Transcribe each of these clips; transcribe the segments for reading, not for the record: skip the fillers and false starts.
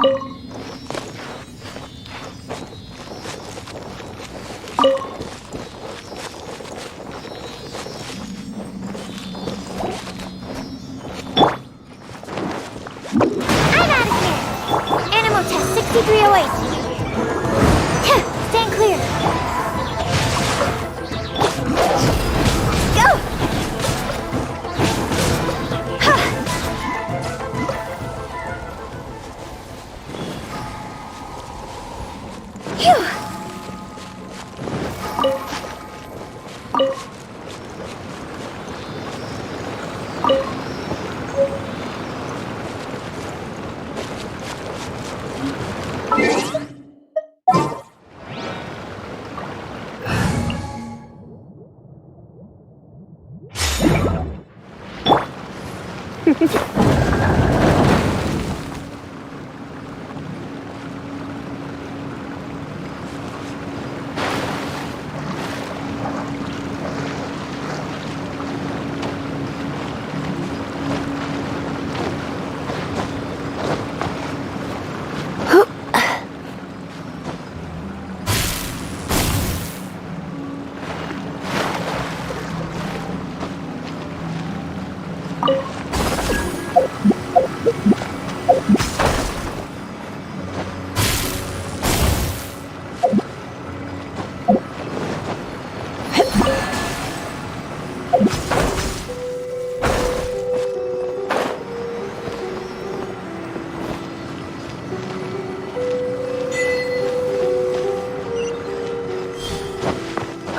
I'm out of here! Animal test 6308. Stand clear. Go!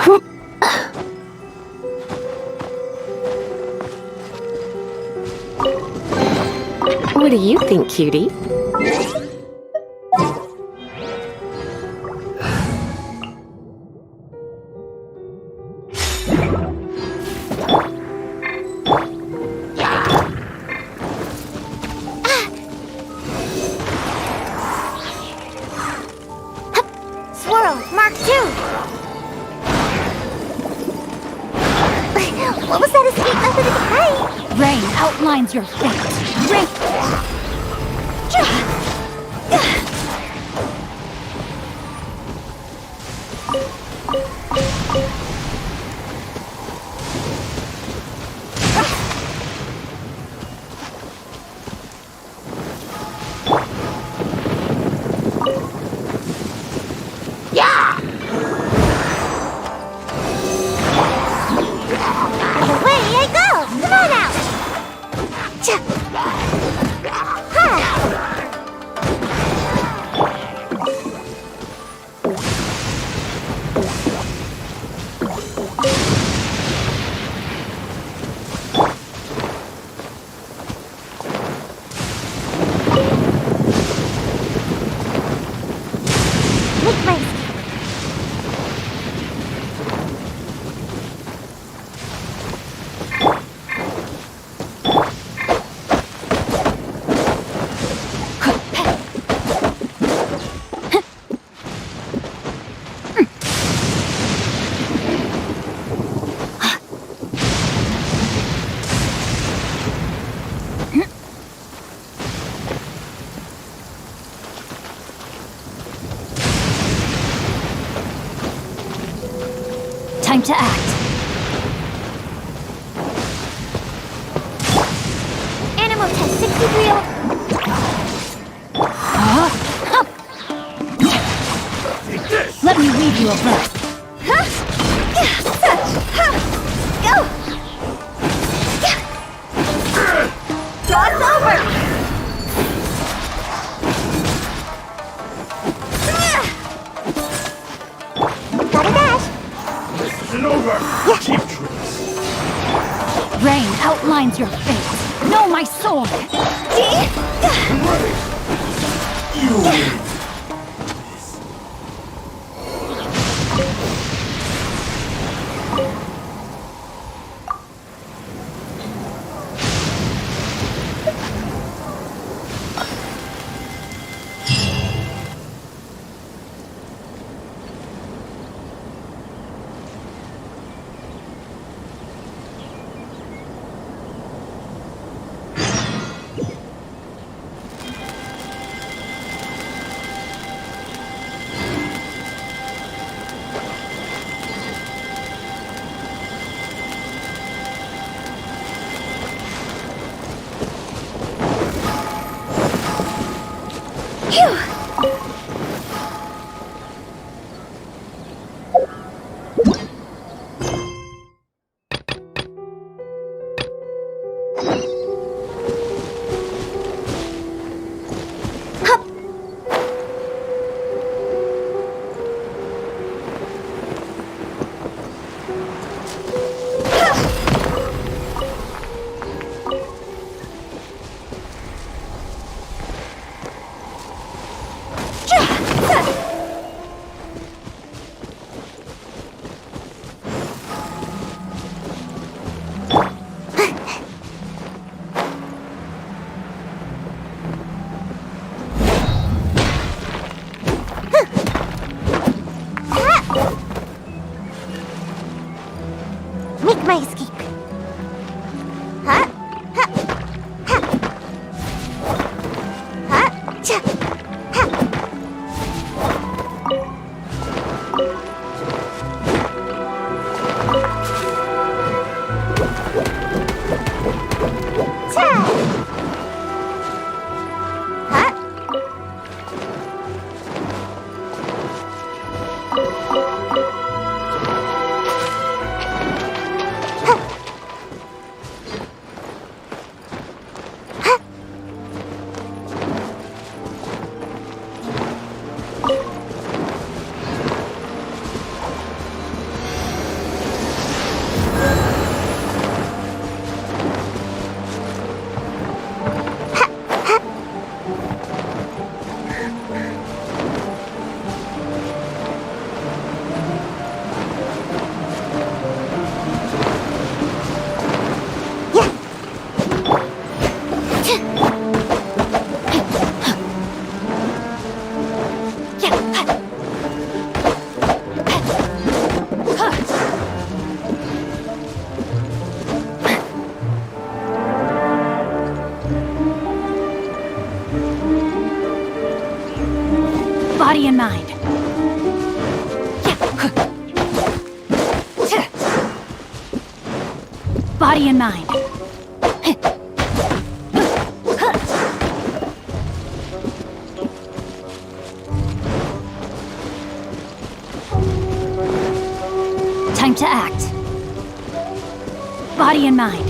Phew! What do you think, cutie? Swirl, Mark 2! What was that escape method again? Rain outlines your fate. Rain. Away I go! Come on out! Make my escape. Time to act. Animal test 6308. Let me weave you a verse. Go! Cross over! Gotta dash! Isn't over. Keep tricks. Rain outlines your fate. Know my sword. Ready. You win. Make my escape. Huh? Ha. Ha. Ha. Cha. Ha. Cha. Ha. Body and mind. Body and mind. Time to act. Body and mind.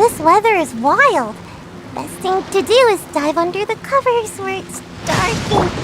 This weather is wild. Best thing to do is dive under the covers where it's Darky.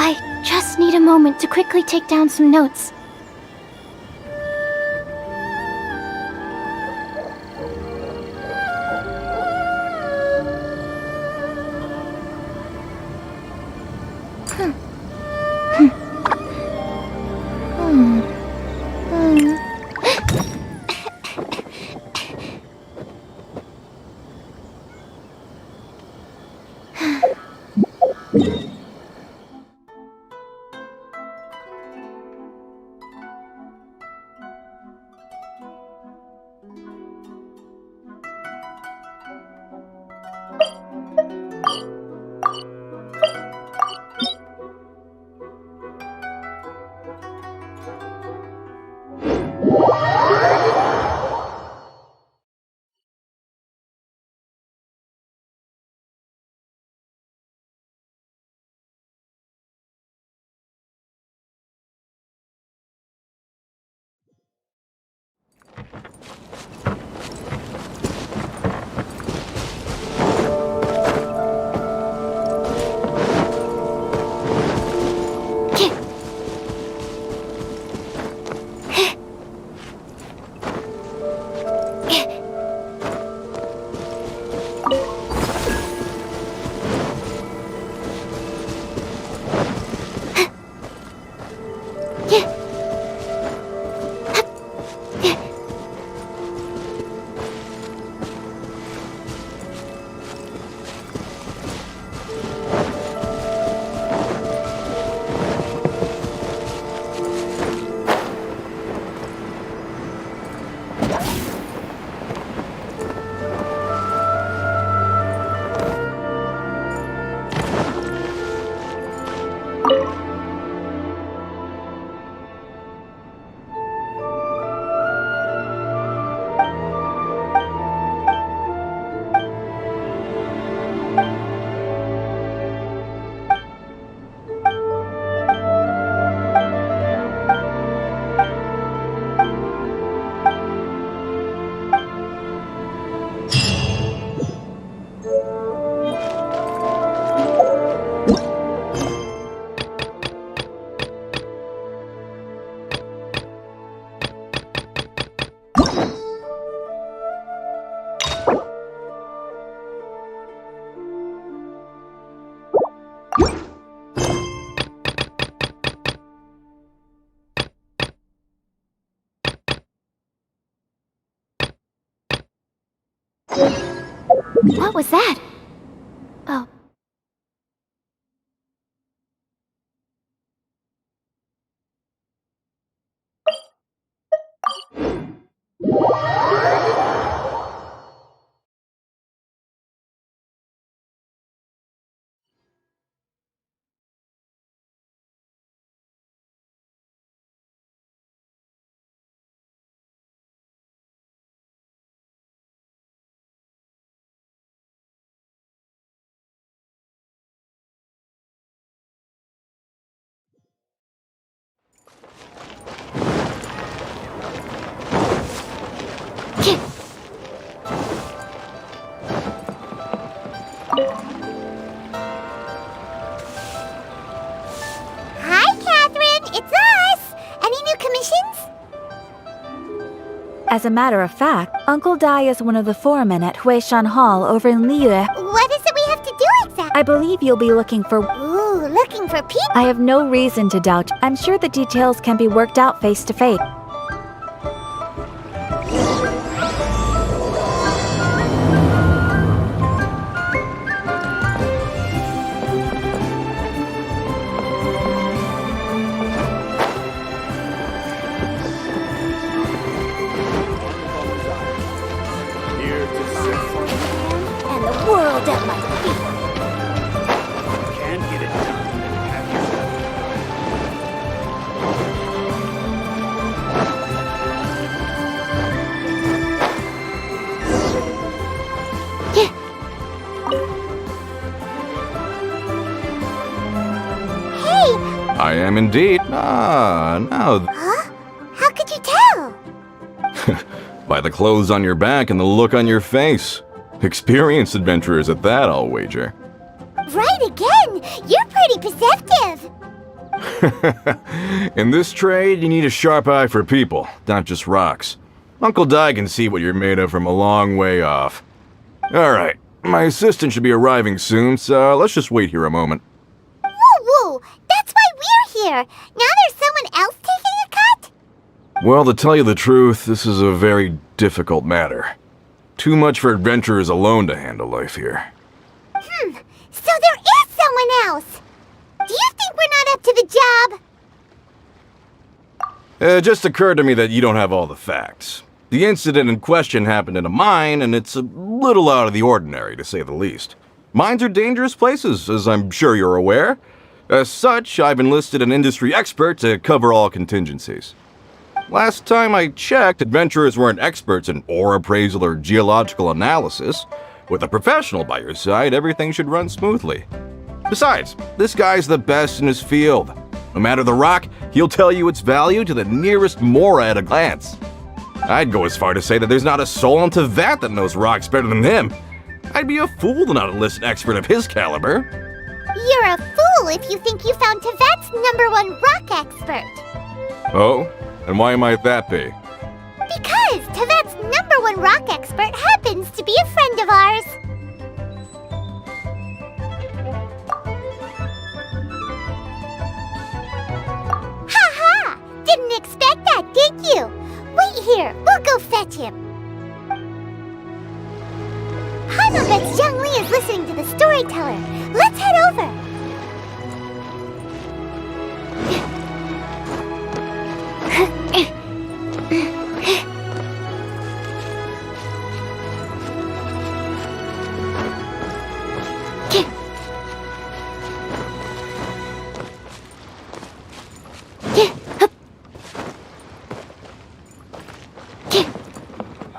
I just need a moment to quickly take down some notes. What was that? Oh. As a matter of fact, Uncle Dai is one of the foremen at Huishan Hall over in Liyue. What is it we have to do exactly? I believe you'll be looking for... Ooh, looking for people. I have no reason to doubt. I'm sure the details can be worked out face to face. Here to sit. And the world at my feet. Can't get it done. Hey, I am indeed. Now, huh? How could you tell? by the clothes on your back and the look on your face. Experienced adventurers at that, I'll wager. Right again. You're pretty perceptive. In this trade, you need a sharp eye for people, not just rocks. Uncle Dai can see what you're made of from a long way off. Alright, my assistant should be arriving soon, so let's just wait here a moment. Woo! That's why we're here. Now there's someone else taking a cut? Well, to tell you the truth, this is a very difficult matter. Too much for adventurers alone to handle life here. So there is someone else. Do you think we're not up to the job? It just occurred to me that you don't have all the facts. The incident in question happened in a mine, and it's a little out of the ordinary, to say the least. Mines are dangerous places, as I'm sure you're aware. As such, I've enlisted an industry expert to cover all contingencies. Last time I checked, adventurers weren't experts in ore appraisal or geological analysis. With a professional by your side, everything should run smoothly. Besides, this guy's the best in his field. No matter the rock, he'll tell you its value to the nearest mora at a glance. I'd go as far to say that there's not a soul on Tevat that knows rocks better than him. I'd be a fool to not enlist an expert of his caliber. You're a fool if you think you found Tevat's #1 rock expert. Oh? And why might that be? Because Tevat's #1 rock expert happens to be a friend of ours. Ha! Didn't expect that, did you? Wait here, we'll go fetch him. Hanma bets Zhang Li is listening to the storyteller. Let's head over.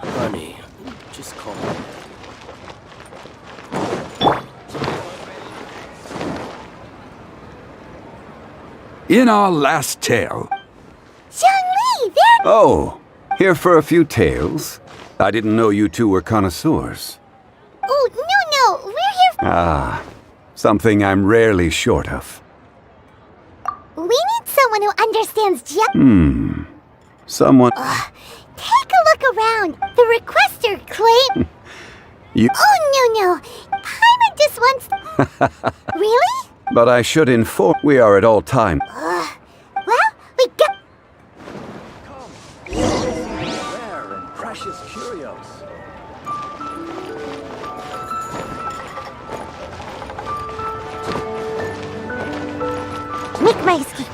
Honey, just call me. In our last tale. Zhang Li, there. Oh, here for a few tales? I didn't know you two were connoisseurs. Oh, no, we're here. Ah, something I'm rarely short of. We need someone who understands geology. Someone... Take a look around. The requester claim. You... Oh, no. Paimon just wants... Really? But I should inform... We are at all time. Well, we got... Rare and precious curios. Make my escape.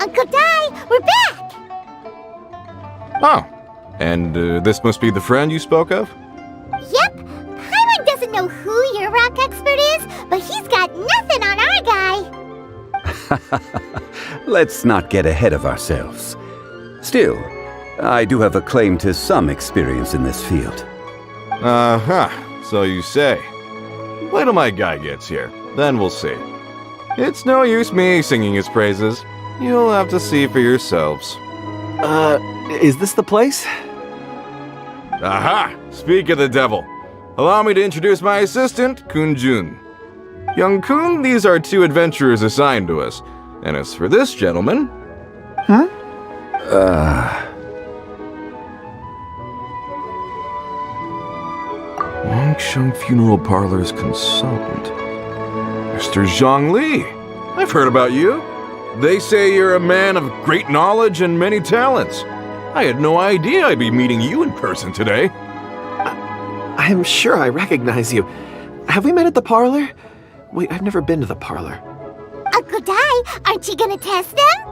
Uncle Dai, we're back! Oh, and this must be the friend you spoke of? Yep, Paimon doesn't know who your rock expert is, but he's got nothing on our guy. Let's not get ahead of ourselves. Still, I do have a claim to some experience in this field. Uh-huh, so you say. Wait till my guy gets here, then we'll see. It's no use me singing his praises. You'll have to see for yourselves. Is this the place? Aha! Speak of the devil. Allow me to introduce my assistant, Kun-jun. Young Kun, these are 2 adventurers assigned to us. And as for this gentleman... Longsheng Funeral Parlor's consultant. Mr. Zhang Li. I've heard about you. They say you're a man of great knowledge and many talents. I had no idea I'd be meeting you in person today. I'm sure I recognize you. Have we met at the parlor? Wait, I've never been to the parlor. Uncle Dai, aren't you gonna test them?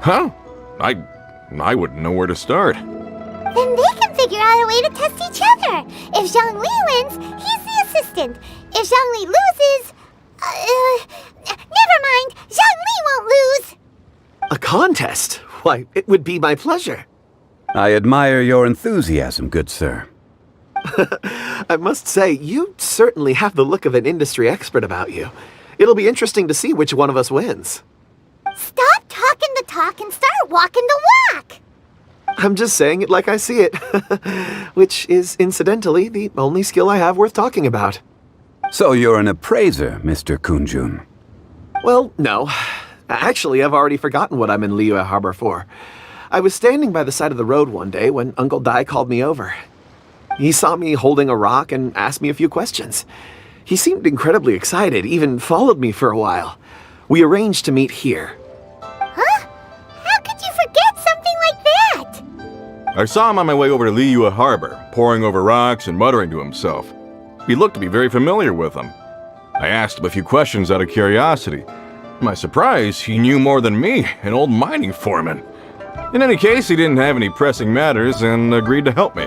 Huh? I wouldn't know where to start. Then they can figure out a way to test each other. If Zhang Li wins, he's the assistant. If Zhang Li loses... never mind, Zhang Li won't lose. A contest? Why, it would be my pleasure. I admire your enthusiasm, good sir. I must say, you certainly have the look of an industry expert about you. It'll be interesting to see which one of us wins. Stop talking the talk and start walking the walk. I'm just saying it like I see it. Which is, incidentally, the only skill I have worth talking about. So you're an appraiser, Mr. Kun-jun. Well, no. Actually, I've already forgotten what I'm in Liyue Harbor for. I was standing by the side of the road one day when Uncle Dai called me over. He saw me holding a rock and asked me a few questions. He seemed incredibly excited, even followed me for a while. We arranged to meet here. Huh? How could you forget something like that? I saw him on my way over to Liyue Harbor, poring over rocks and muttering to himself. He looked to be very familiar with them. I asked him a few questions out of curiosity. To my surprise, he knew more than me, an old mining foreman. In any case, he didn't have any pressing matters and agreed to help me.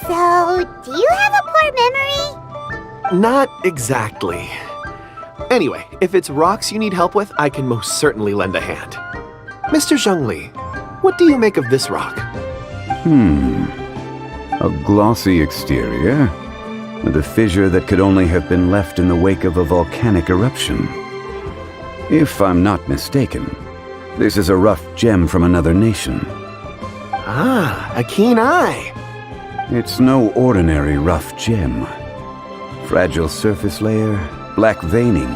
So, do you have a poor memory? Not exactly. Anyway, if it's rocks you need help with, I can most certainly lend a hand. Mr. Zhang Li, what do you make of this rock? A glossy exterior, with a fissure that could only have been left in the wake of a volcanic eruption. If I'm not mistaken, this is a rough gem from another nation. Ah, a keen eye. It's no ordinary rough gem. Fragile surface layer, black veining.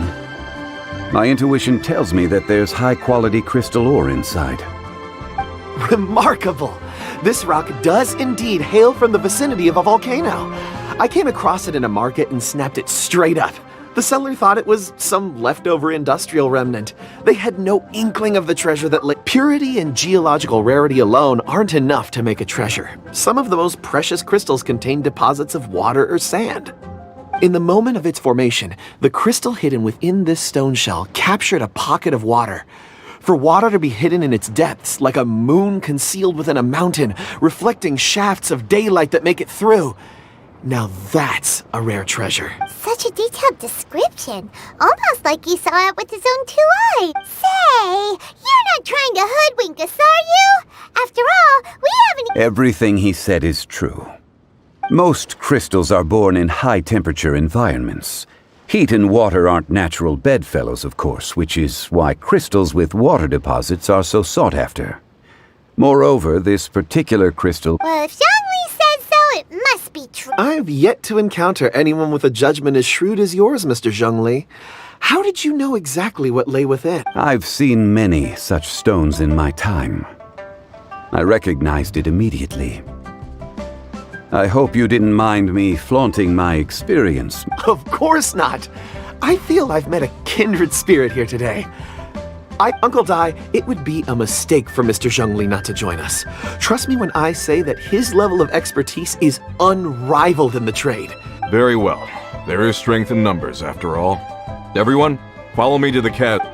My intuition tells me that there's high-quality crystal ore inside. Remarkable! This rock does indeed hail from the vicinity of a volcano. I came across it in a market and snapped it straight up. The seller thought it was some leftover industrial remnant. They had no inkling of the treasure that lay. Purity and geological rarity alone aren't enough to make a treasure. Some of the most precious crystals contain deposits of water or sand. In the moment of its formation, the crystal hidden within this stone shell captured a pocket of water. For water to be hidden in its depths, like a moon concealed within a mountain, reflecting shafts of daylight that make it through. Now that's a rare treasure. Such a detailed description. Almost like he saw it with his own 2 eyes. Say, you're not trying to hoodwink us, are you? After all, we haven't... Everything he said is true. Most crystals are born in high-temperature environments. Heat and water aren't natural bedfellows, of course, which is why crystals with water deposits are so sought after. Moreover, this particular crystal... Well, if Zhang Li says so, it must be true. I've yet to encounter anyone with a judgment as shrewd as yours, Mr. Zhang Li. How did you know exactly what lay within? I've seen many such stones in my time. I recognized it immediately. I hope you didn't mind me flaunting my experience. Of course not. I feel I've met a kindred spirit here today. Uncle Dai, it would be a mistake for Mr. Zhang Li not to join us. Trust me when I say that his level of expertise is unrivaled in the trade. Very well. There is strength in numbers, after all. Everyone, follow me to the cat.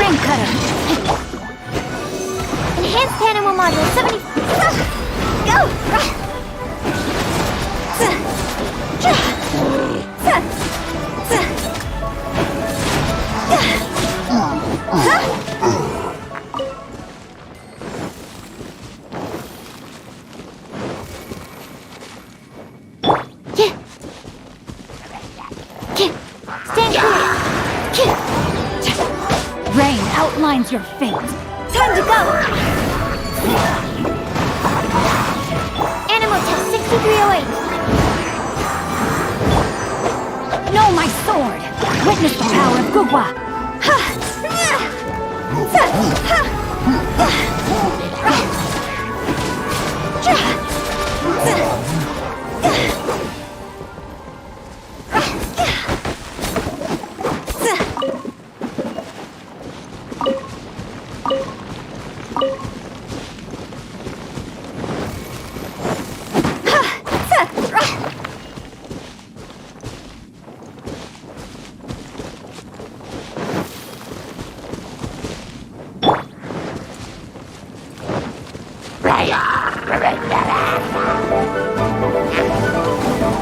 Rain cutter. Enhanced animal module 70. Go! Stand clear. Rain outlines your fate. Time to go! Animal test 6308. Know my sword. Witness the power of Gugwa.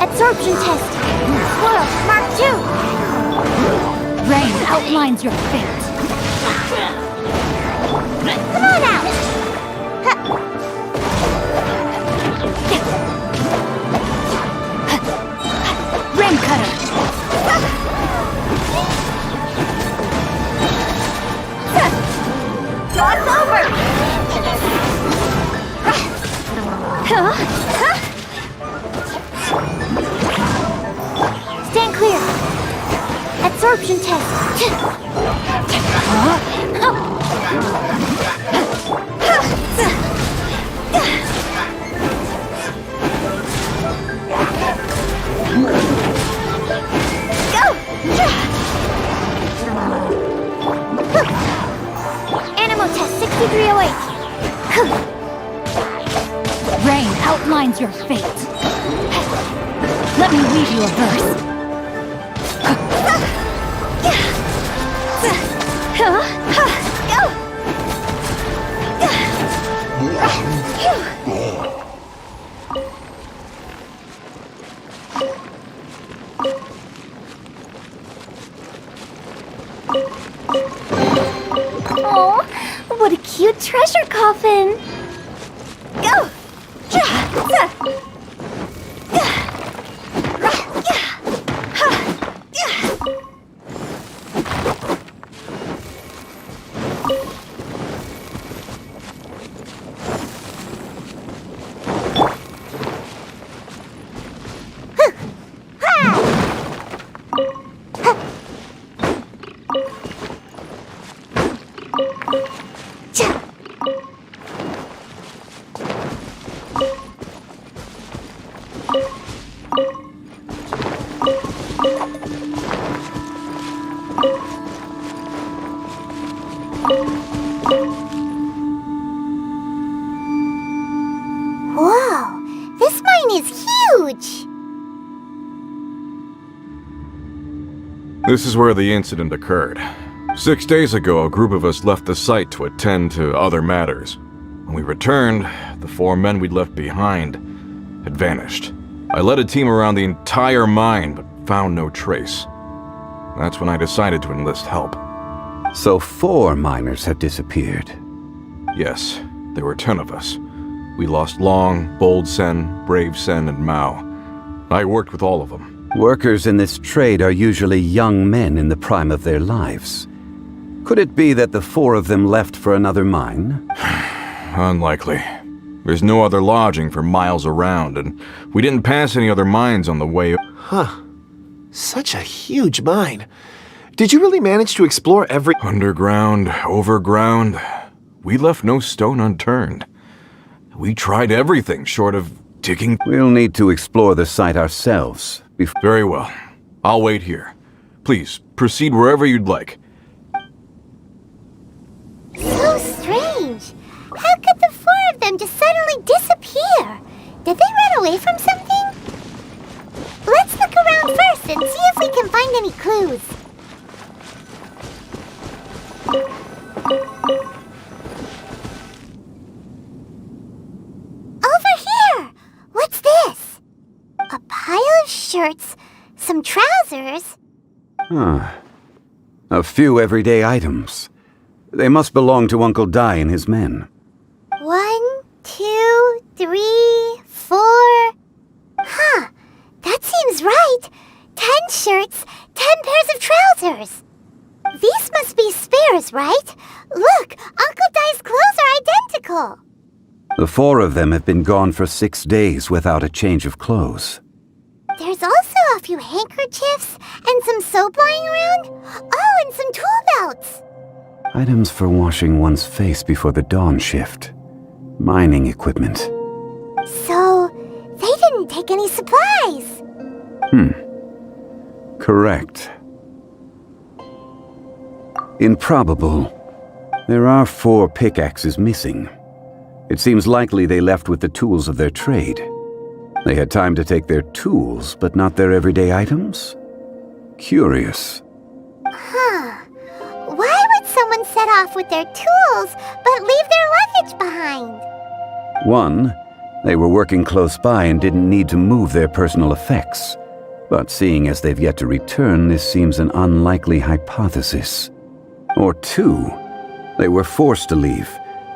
Absorption test. Swirl, Mark 2. Rain outlines your fate. Come on out. Rain cutter. Cross over. Stand clear. Absorption test. Go! Animal test 6308. Rain outlines your fate. Let me read you a verse. Oh, what a cute treasure coffin! Go! Whoa, this mine is huge! This is where the incident occurred. 6 days ago, a group of us left the site to attend to other matters. When we returned, the 4 men we'd left behind had vanished. I led a team around the entire mine, but found no trace. That's when I decided to enlist help. So 4 miners have disappeared. Yes, there were 10 of us. We lost Long, Bold Sen, Brave Sen, and Mao. I worked with all of them. Workers in this trade are usually young men in the prime of their lives. Could it be that the 4 of them left for another mine? Unlikely. There's no other lodging for miles around, and we didn't pass any other mines on the way. Huh. Such a huge mine. Did you really manage to explore every... Underground, overground. We left no stone unturned. We tried everything short of digging. We'll need to explore the site ourselves. Very well. I'll wait here. Please, proceed wherever you'd like. So strange. How could the 4 of them just suddenly disappear? Did they run away from something? Let's look around first and see if we can find any clues. Over here! What's this? A pile of shirts, some trousers. A few everyday items. They must belong to Uncle Di and his men. 1, 2, 3, 4. Huh, that seems right. 10 shirts, 10 pairs of trousers. These must be spares, right? Look, Uncle Di's clothes are identical. The 4 of them have been gone for 6 days without a change of clothes. There's also a few handkerchiefs and some soap lying around. Oh, and some tool belts. Items for washing one's face before the dawn shift. Mining equipment. So, they didn't take any supplies. Correct. Improbable. There are 4 pickaxes missing. It seems likely they left with the tools of their trade. They had time to take their tools, but not their everyday items? Curious. Huh. Why would someone set off with their tools, but leave their luggage behind? 1, they were working close by and didn't need to move their personal effects. But seeing as they've yet to return, this seems an unlikely hypothesis. Or 2, they were forced to leave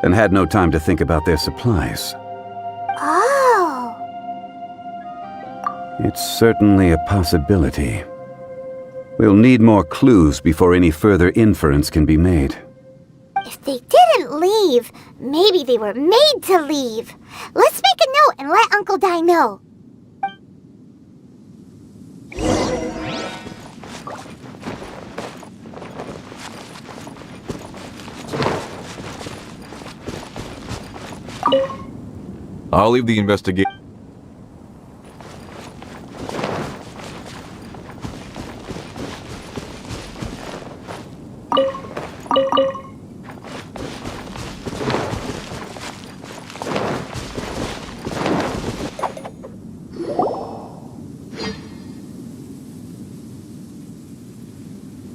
and had no time to think about their supplies. Oh. It's certainly a possibility. We'll need more clues before any further inference can be made. If they didn't leave, maybe they were made to leave. Let's make a note and let Uncle Di know. I'll leave the investigation.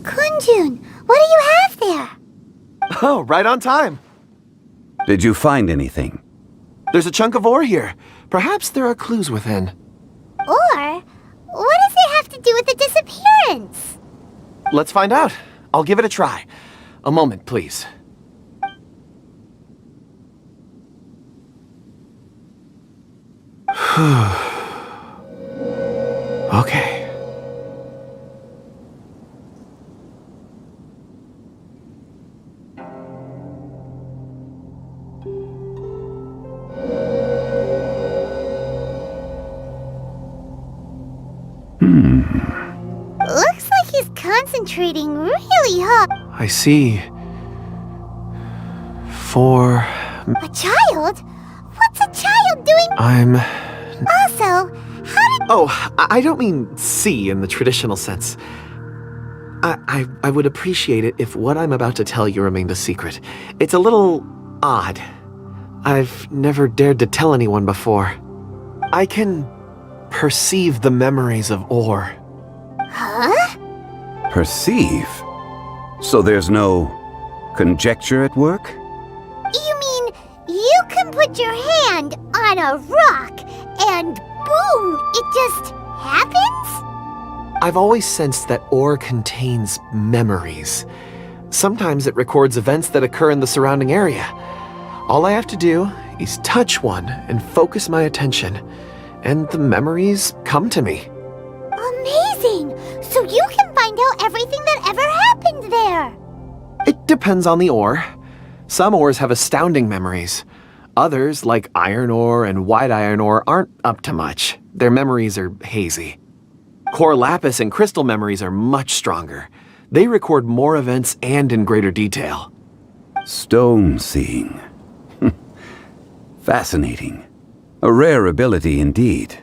Kunjun, what do you have there? Oh, right on time. Did you find anything? There's a chunk of ore here. Perhaps there are clues within. Or, what does it have to do with the disappearance? Let's find out. I'll give it a try. A moment, please. Okay. Looks like he's concentrating really hard. I see. 4. A child? What's a child doing? I'm... Also, how did... Oh, I don't mean see in the traditional sense. I would appreciate it if what I'm about to tell you remained a secret. It's a little odd. I've never dared to tell anyone before. I can perceive the memories of ore. Huh? Perceive? So there's no conjecture at work? You mean you can put your hand on a rock and boom, it just happens? I've always sensed that ore contains memories. Sometimes it records events that occur in the surrounding area. All I have to do is touch one and focus my attention, and the memories come to me. Amazing! So you can find out everything that ever happened there. It depends on the ore. Some ores have astounding memories. Others, like iron ore and white iron ore, aren't up to much. Their memories are hazy. Core lapis and crystal memories are much stronger. They record more events and in greater detail. Stone seeing. Fascinating. A rare ability indeed.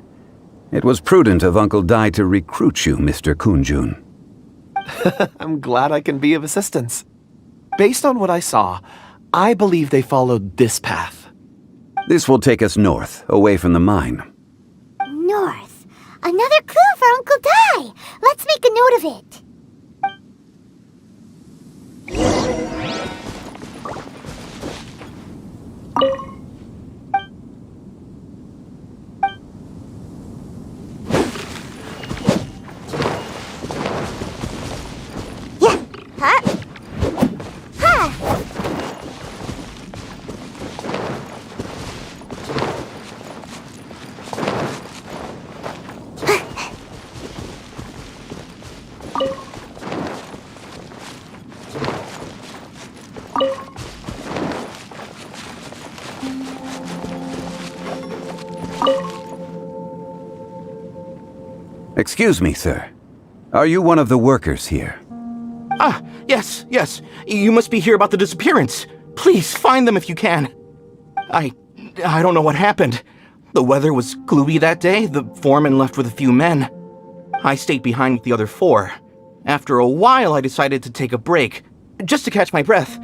It was prudent of Uncle Di to recruit you, Mr. Kunjun. I'm glad I can be of assistance. Based on what I saw, I believe they followed this path. This will take us north, away from the mine. North. Another clue for Uncle Di. Let's make a note of it. Excuse me, sir. Are you one of the workers here? Ah, yes. You must be here about the disappearance. Please, find them if you can. I don't know what happened. The weather was gloomy that day. The foreman left with a few men. I stayed behind with the other 4. After a while, I decided to take a break, just to catch my breath.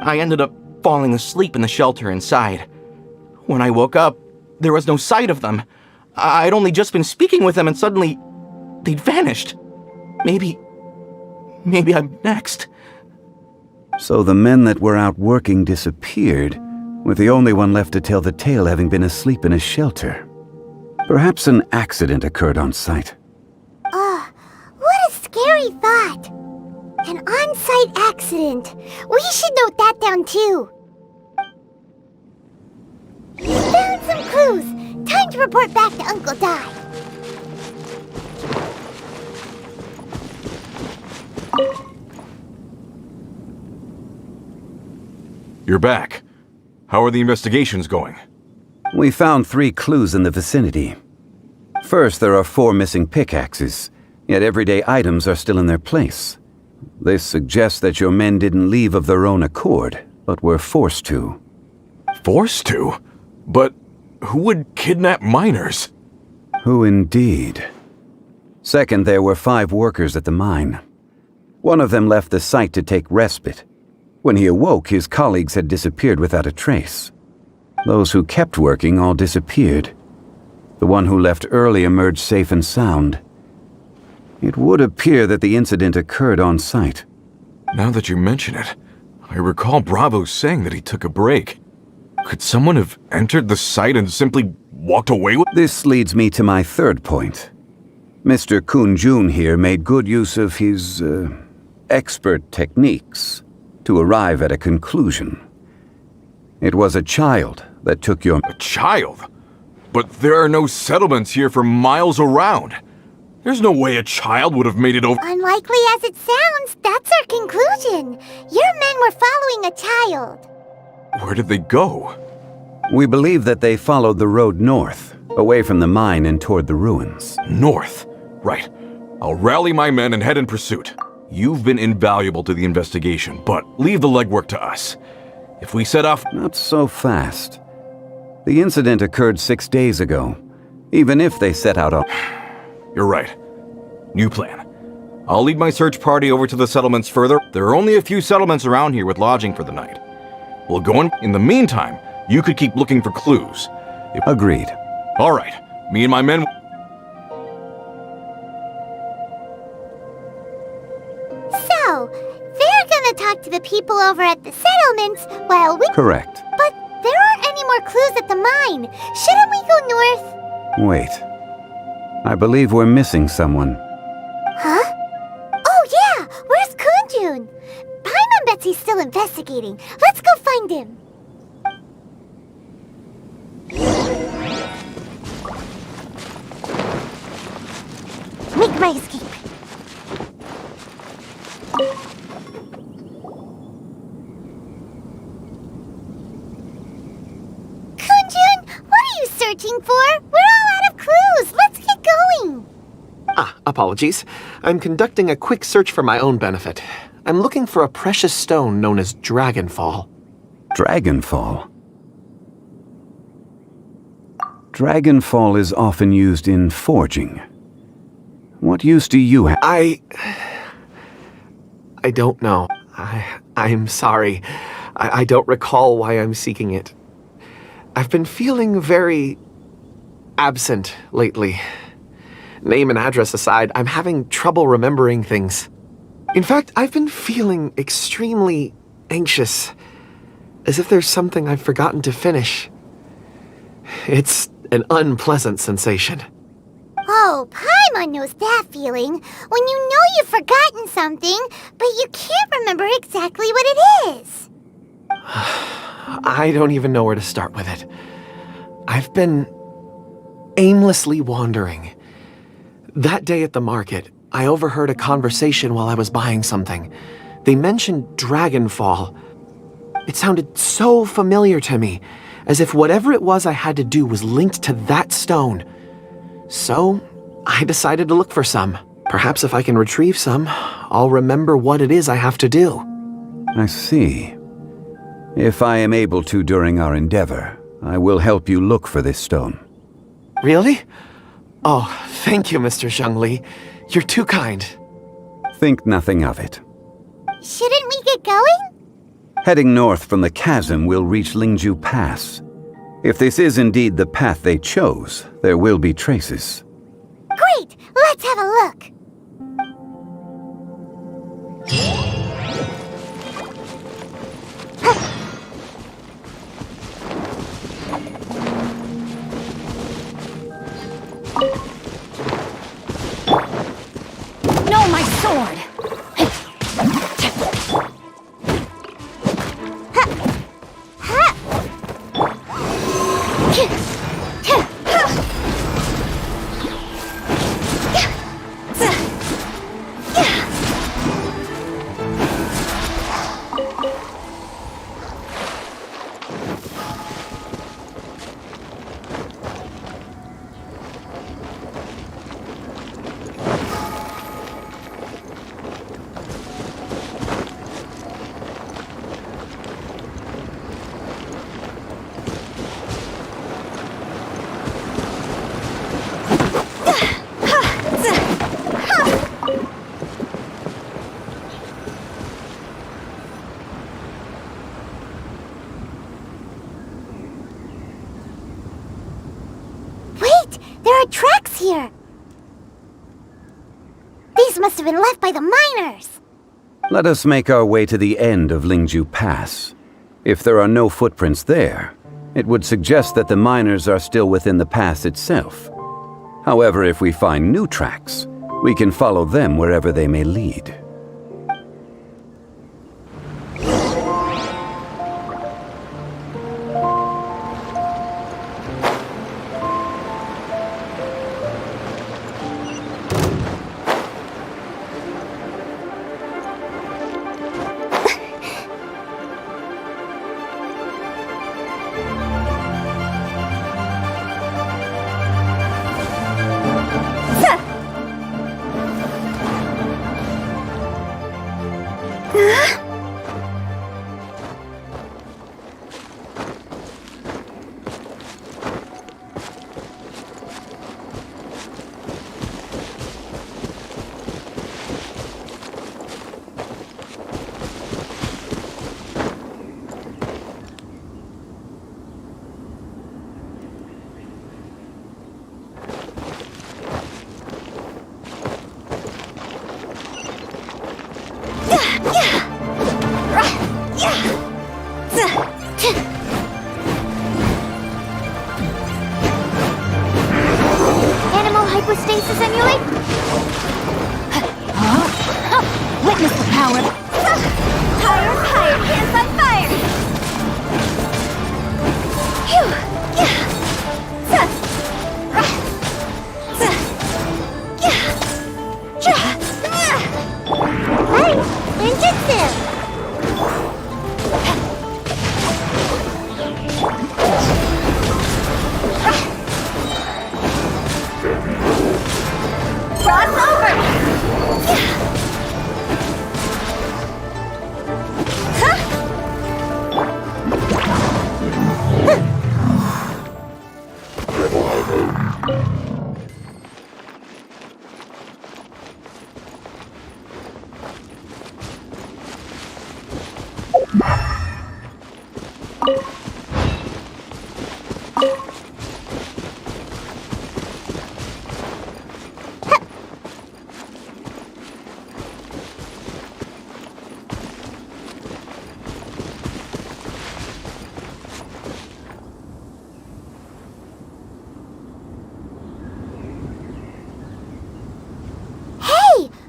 I ended up falling asleep in the shelter inside. When I woke up, there was no sight of them. I'd only just been speaking with them and suddenly they'd vanished. Maybe I'm next. So the men that were out working disappeared, with the only one left to tell the tale having been asleep in a shelter. Perhaps an accident occurred on site. What a scary thought. An on-site accident. We should note that down too. Found some clues. Time to report back to Uncle Di. You're back. How are the investigations going? We found 3 clues in the vicinity. First, there are 4 missing pickaxes, yet everyday items are still in their place. This suggests that your men didn't leave of their own accord, but were forced to. Forced to? But who would kidnap miners? Who indeed? Second, there were 5 workers at the mine. One of them left the site to take respite. When he awoke, his colleagues had disappeared without a trace. Those who kept working all disappeared. The one who left early emerged safe and sound. It would appear that the incident occurred on site. Now that you mention it, I recall Bravo saying that he took a break. Could someone have entered the site and simply walked away with... This leads me to my third point. Mr. Kun-jun here made good use of his, expert techniques to arrive at a conclusion. It was a child that took your... A child? But there are no settlements here for miles around. There's no way a child would have made it over... Unlikely as it sounds, that's our conclusion. Your men were following a child. Where did they go? We believe that they followed the road north, away from the mine and toward the ruins. North? Right. I'll rally my men and head in pursuit. You've been invaluable to the investigation, but leave the legwork to us. If we set off... Not so fast. The incident occurred 6 days ago. Even if they set out on... You're right. New plan. I'll lead my search party over to the settlements further. There are only a few settlements around here with lodging for the night. We'll go in. In the meantime, you could keep looking for clues. Agreed. All right. Me and my men... So, they're gonna talk to the people over at the settlements while we... Correct. But there aren't any more clues at the mine. Shouldn't we go north? Wait. I believe we're missing someone. Huh? Oh yeah! Where's Kunjun? Paimon bets he's still investigating. Let's go find him. Make my escape. Kunjun, what are you searching for? We're all out of clues. Let's get going. Apologies. I'm conducting a quick search for my own benefit. I'm looking for a precious stone known as Dragonfall. Dragonfall? Dragonfall is often used in forging. What use do you have? I don't know. I'm sorry. I don't recall why I'm seeking it. I've been feeling very absent lately. Name and address aside, I'm having trouble remembering things. In fact, I've been feeling extremely anxious, as if there's something I've forgotten to finish. It's an unpleasant sensation. Oh, Paimon knows that feeling. When you know you've forgotten something, but you can't remember exactly what it I don't even know where to start with it. I've been aimlessly wandering. That day at the market, I overheard a conversation while I was buying something. They mentioned Dragonfall. It sounded so familiar to me, as if whatever it was I had to do was linked to that stone. So, I decided to look for some. Perhaps if I can retrieve some, I'll remember what it is I have to do. I see. If I am able to during our endeavor, I will help you look for this stone. Really? Oh, thank you, Mr. Zhengli. You're too kind. Think nothing of it. Shouldn't we get going? Heading north from the chasm, we'll reach Lingju Pass. If this is indeed the path they chose, there will be traces. Great! Let's have a look! No, my sword! Wait! There are tracks here! These must have been left by the miners! Let us make our way to the end of Lingju Pass. If there are no footprints there, it would suggest that the miners are still within the pass itself. However, if we find new tracks, we can follow them wherever they may lead. Animal hypostasis emulate? Witness the power! Higher, higher, hands on fire! Phew! Yeah! Hey! Ninjutsu! Cross over!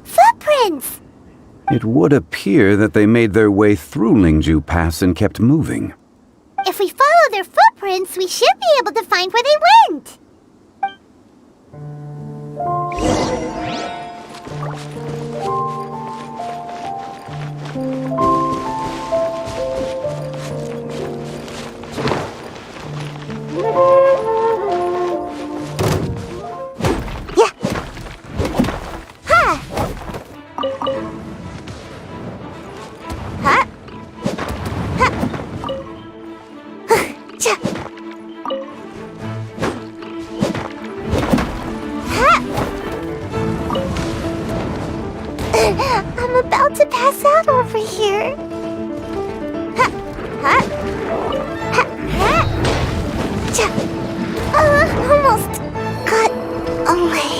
Footprints! It would appear that they made their way through Lingju Pass and kept moving. If we follow their footprints, we should be able to find where they went. I'm about to pass out over here. Almost got away.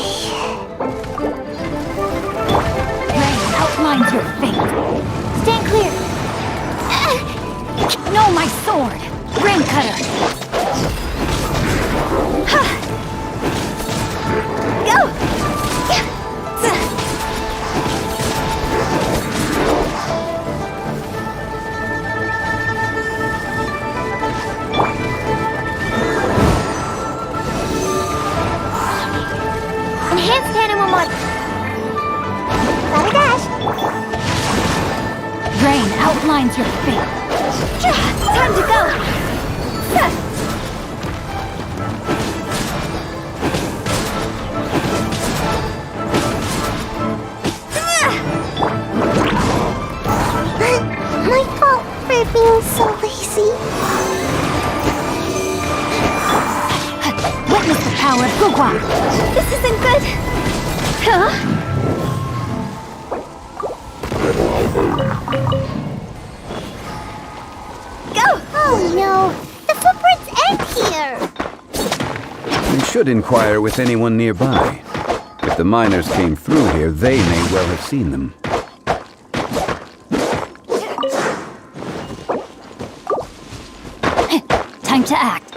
Rain outlines your fate. Stand clear. No, my sword. Rain cutter. Go! Enhanced animal mod. Gotta dash. Rain outlines your fate. Time to go. My fault for being so lazy. Witness the power of Gugwa. This isn't good. Huh? Go! Oh no! The footprints end here! We should inquire with anyone nearby. If the miners came through here, they may well have seen them. Time to act.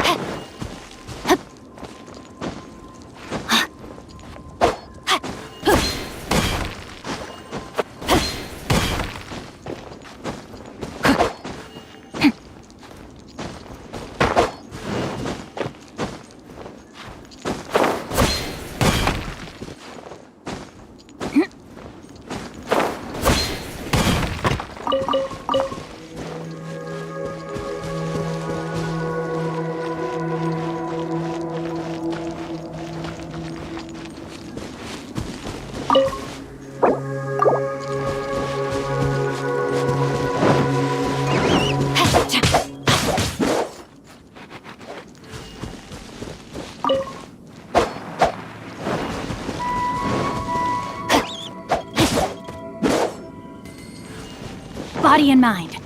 Body and mind.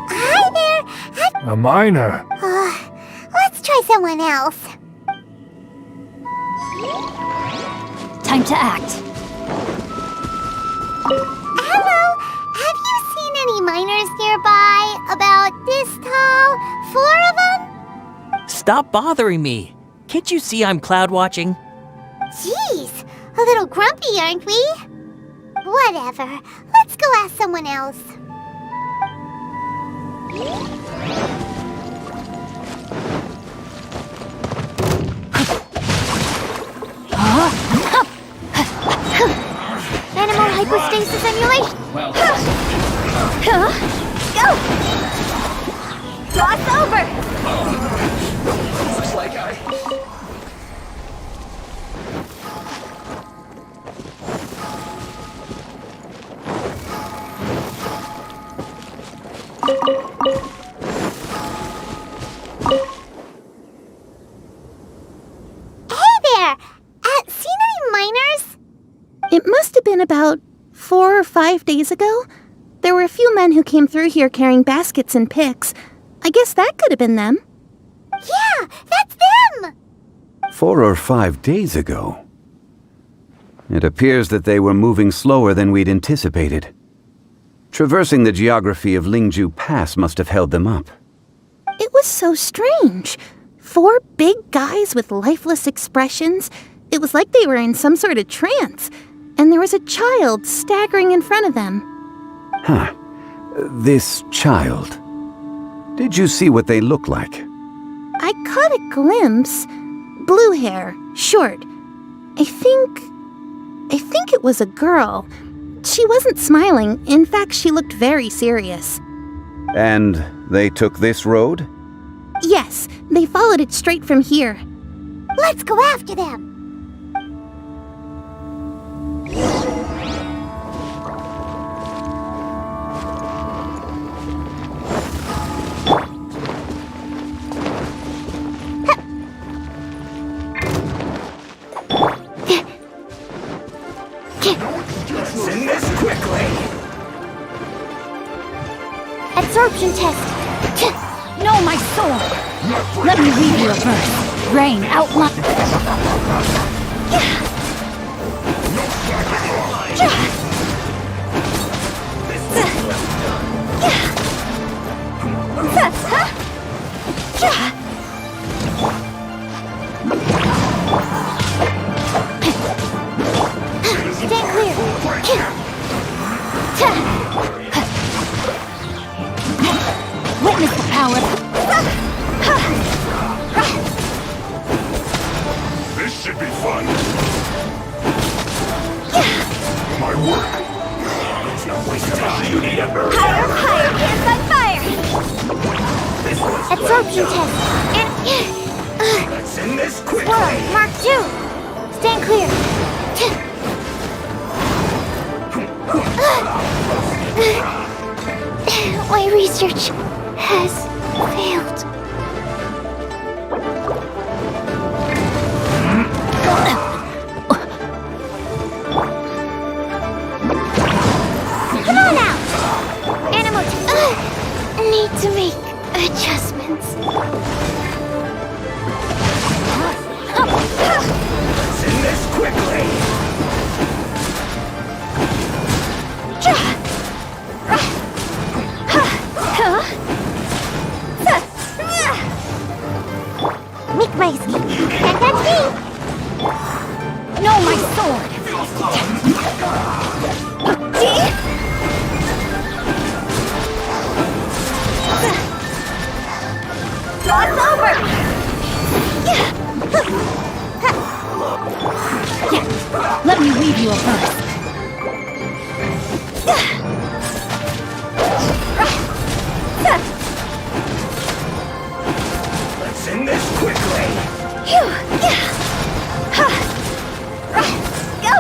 Hi there! A miner. Let's try someone else. Time to act. Hello! Have you seen any miners nearby? About this tall? 4 of them? Stop bothering me. Can't you see I'm cloud watching? Jeez, a little grumpy, aren't we? Whatever. Let's go ask someone else. Animal hypostasis emulation. Go! Cross over! Looks like I... Hey there! Seen any miners? It must have been about 4 or 5 days ago. There were a few men who came through here carrying baskets and picks. I guess that could have been them. Yeah, that's them! 4 or 5 days ago. It appears that they were moving slower than we'd anticipated. Traversing the geography of Lingju Pass must have held them up. It was so strange. 4 big guys with lifeless expressions. It was like they were in some sort of trance. And there was a child staggering in front of them. Huh. This child. Did you see what they look like? I caught a glimpse. Blue hair, short. I think it was a girl. She wasn't smiling. In fact, she looked very serious. And they took this road? Yes, they followed it straight from here. Let's go after them. Send this quickly! Absorption test. No, my sword! Let me read you a verse. Rain, outline. Stand clear. Witness the power. This should be fun. My work. It's not wasting time. You need a bird. Higher, hands on fire. Absorption test. Let's send this quickly! Swirl, Mark 2. Stand clear. My research has failed. Come on out! Animal need to make adjustments. Send this quickly! Make my escape. And that's me. No, my sword! It's over. Let me read you a verse. Let's send this quickly! Go.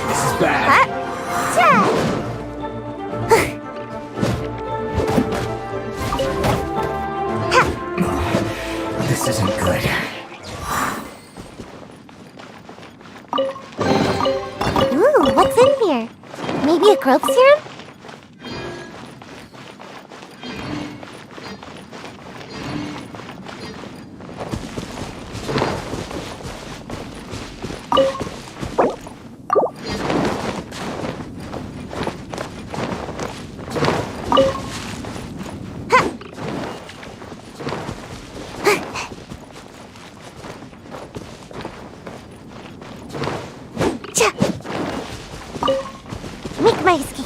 This is bad. This isn't good. Ooh, what's in here? Maybe a growth serum? Make my escape.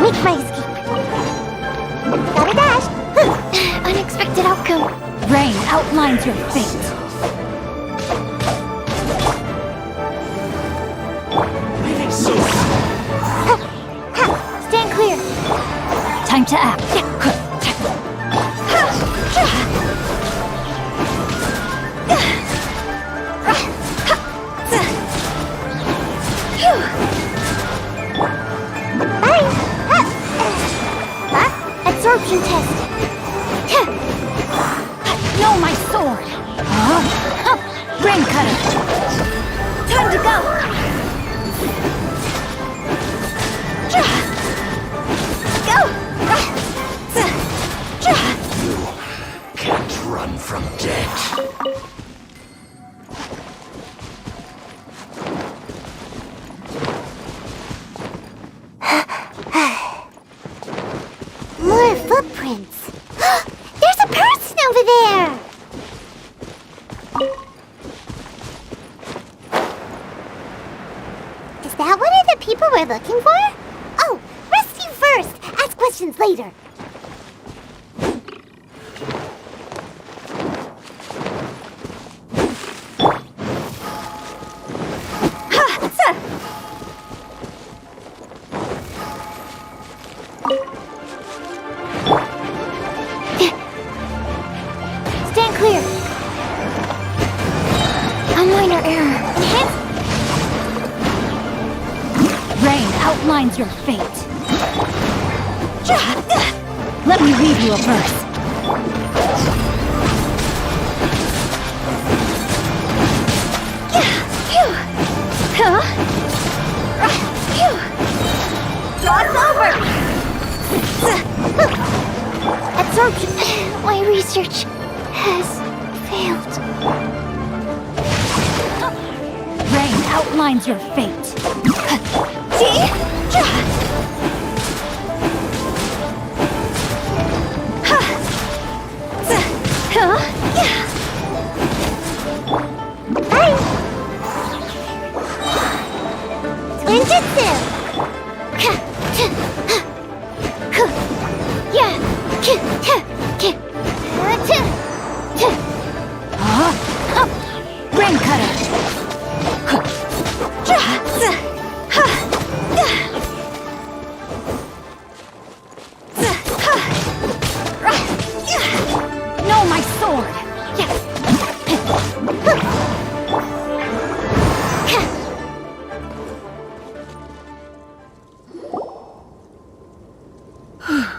Make my escape. Gotta dash. Unexpected outcome. Rain outlines your fate. Stand clear. Time to act. Absorption test. No, my sword! Rain cutter! Time to go. Can't run from death. looking for? Oh, rest you first. Ask questions later. Stand clear. A minor error. Enhance. Rain outlines your fate. Let me read you a verse. Cross over. Absorption. My research has failed. Rain outlines your fate. Ninjutsu. Rain cutter. No, my sword.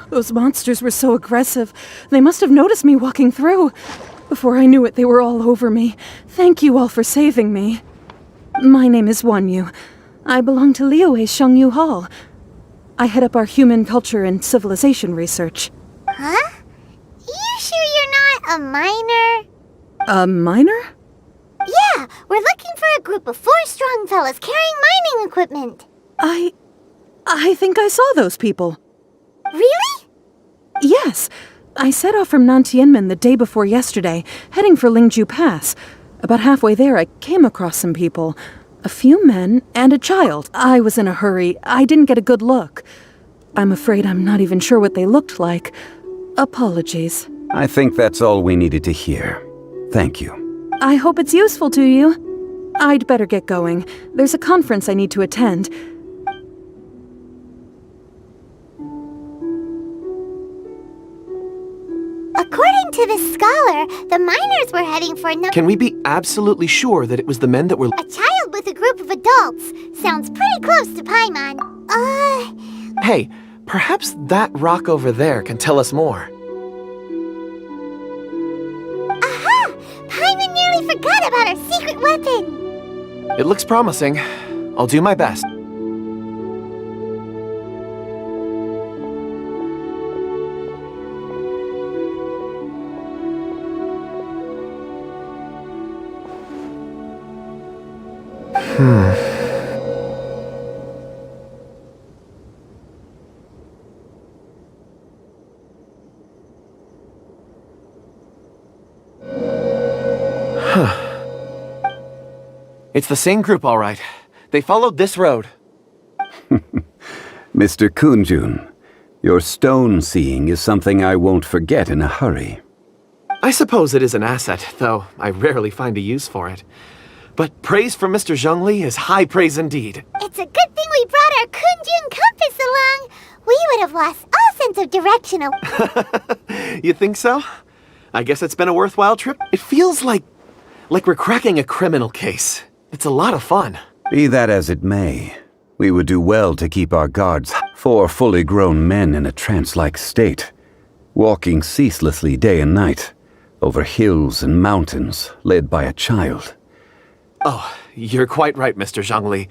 Those monsters were so aggressive. They must have noticed me walking through. Before I knew it, they were all over me. Thank you all for saving me. My name is Wanyu. I belong to Liyue Shengyu Hall. I head up our human culture and civilization research. Huh? You sure you're not a miner? A miner? Yeah, we're looking for a group of 4 strong fellas carrying mining equipment. I think I saw those people. Really? Yes. I set off from Nantianmen the day before yesterday, heading for Lingju Pass. About halfway there, I came across some people. A few men and a child. I was in a hurry. I didn't get a good look. I'm afraid I'm not even sure what they looked like. Apologies. I think that's all we needed to hear. Thank you. I hope it's useful to you. I'd better get going. There's a conference I need to attend. According to this scholar, the miners were heading for Can we be absolutely sure that it was the men that were... a child with a group of adults. Sounds pretty close to Paimon. Hey, perhaps that rock over there can tell us more. Aha! Paimon nearly forgot about our secret weapon. It looks promising. I'll do my best. It's the same group, all right. They followed this road. Mr. Kunjun, your stone seeing is something I won't forget in a hurry. I suppose it is an asset, though I rarely find a use for it. But praise from Mr. Zhongli is high praise indeed. It's a good thing we brought our Kunjun compass along. We would have lost all sense of direction. You think so? I guess it's been a worthwhile trip. It feels like we're cracking a criminal case. It's a lot of fun. Be that as it may, we would do well to keep our guards. 4 fully grown men in a trance-like state, walking ceaselessly day and night, over hills and mountains, led by a child. Oh, you're quite right, Mr. Zhongli.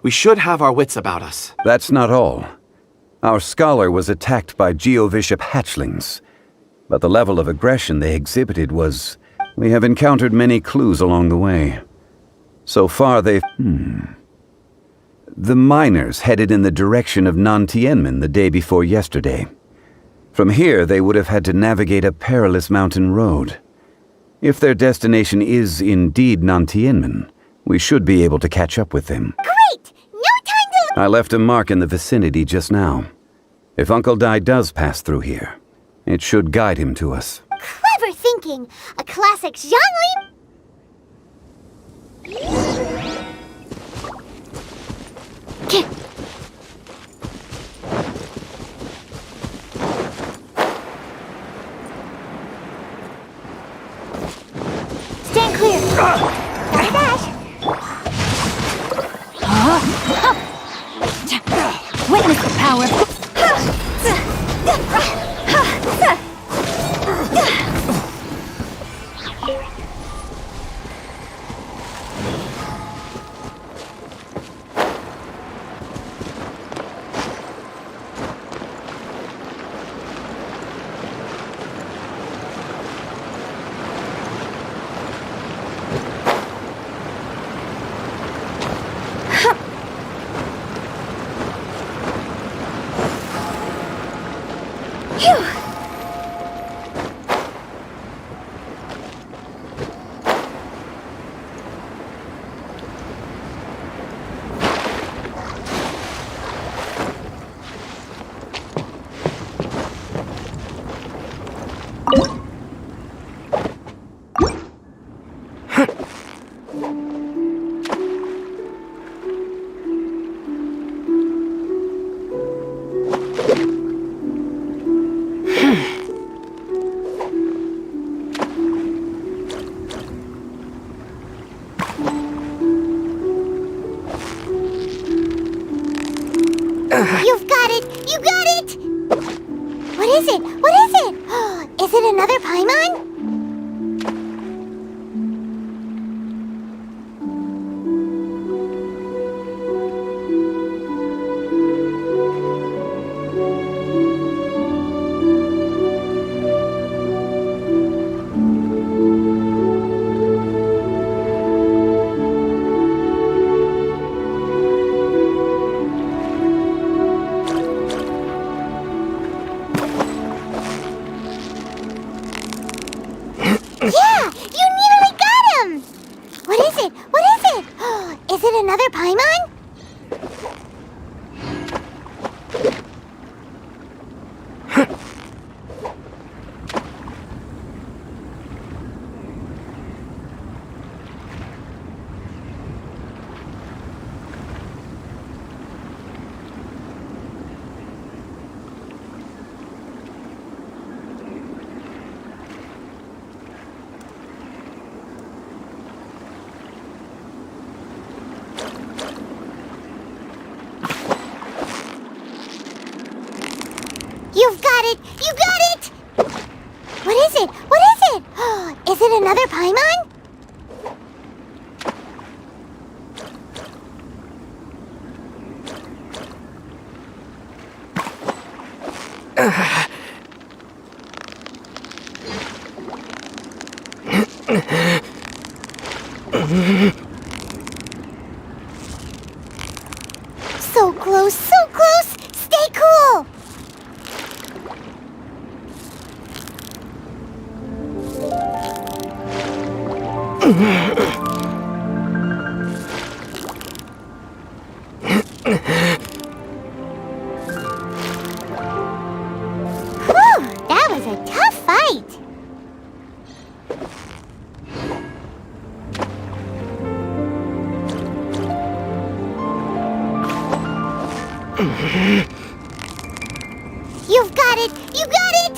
We should have our wits about us. That's not all. Our scholar was attacked by Geovishap hatchlings, but the level of aggression they exhibited was... We have encountered many clues along the way. So far they've... The miners headed in the direction of Nantianmen the day before yesterday. From here, they would have had to navigate a perilous mountain road. If their destination is indeed Nantianmen, we should be able to catch up with them. Great! No time to I left a mark in the vicinity just now. If Uncle Di does pass through here, it should guide him to us. Clever thinking! A classic Zhongli. Stand clear! Gotta dash! Witness the power. You've got it! You got it! What is it? What is it? Is it another Paimon? Yeah! You nearly got him! What is it? What is it? Is it another Paimon? You've got it! You got it! What is it? What is it? Is it another Paimon? So close, so close! Stay cool! Whew, that was a tough fight. You've got it! You got it!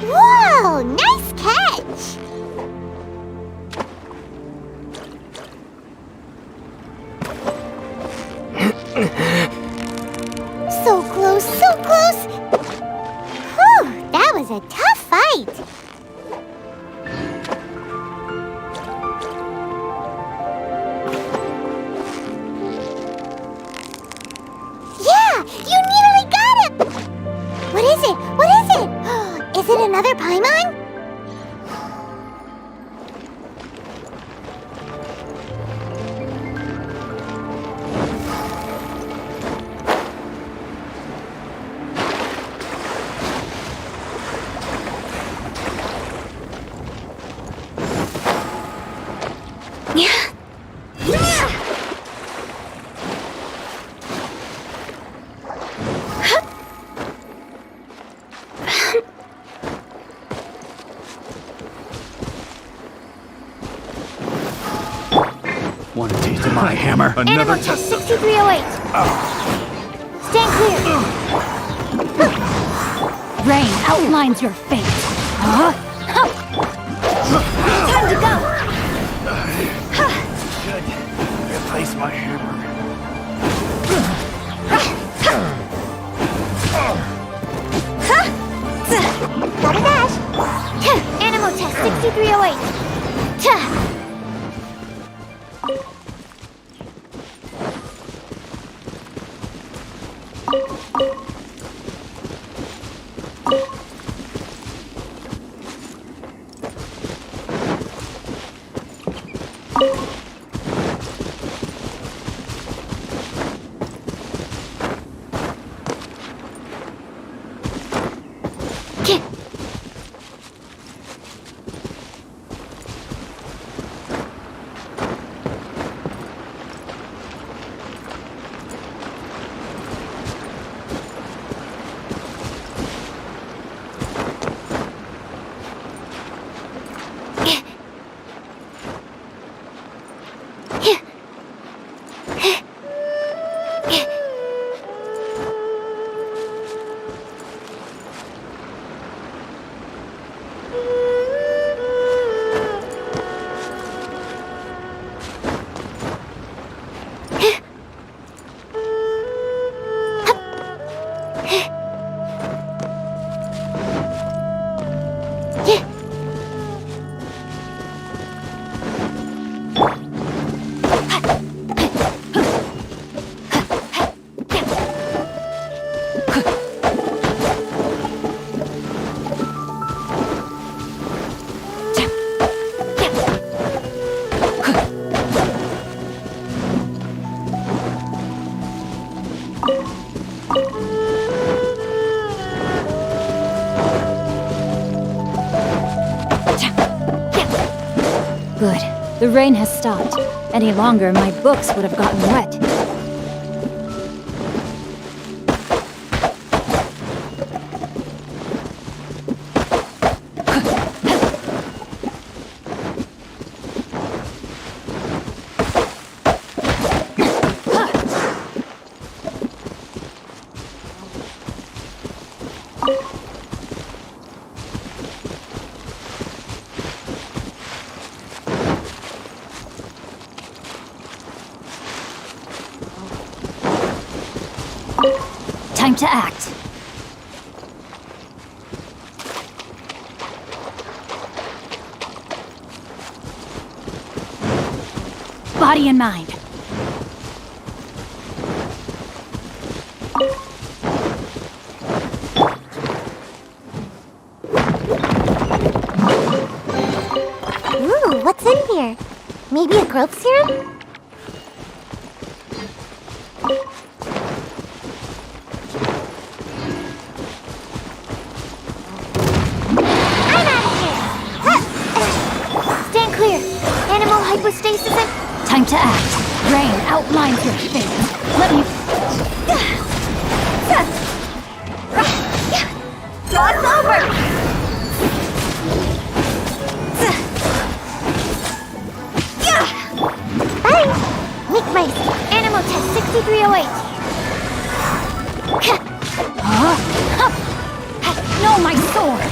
Whoa! Nice catch! So close, so close! Whew, that was a tough fight! Yeah! You nearly got him! What is it? What is it? Is it another Paimon? Want a taste of my hammer? Animal test 6308. Stand clear. Rain outlines your fate. Huh? Time to go. Replace my hammer. Got a dash. Animal test 6308. Good. The rain has stopped. Any longer, my books would have gotten wet. Time to act. Body and mind. Ooh, what's in here? Maybe a growth serum? Hypostasis and... Time to act. Rain outlines your fate. Let me... Cross over! Bye! Make my animal test 6308. No, my sword!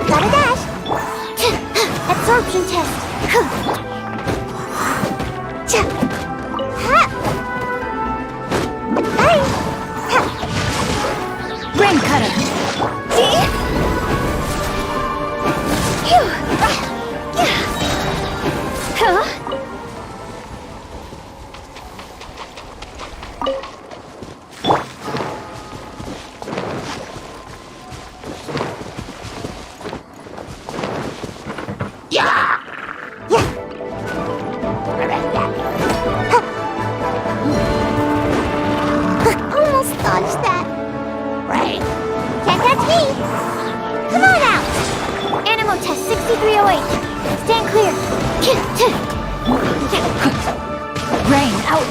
Got a dash. Absorption test. Rain cutter.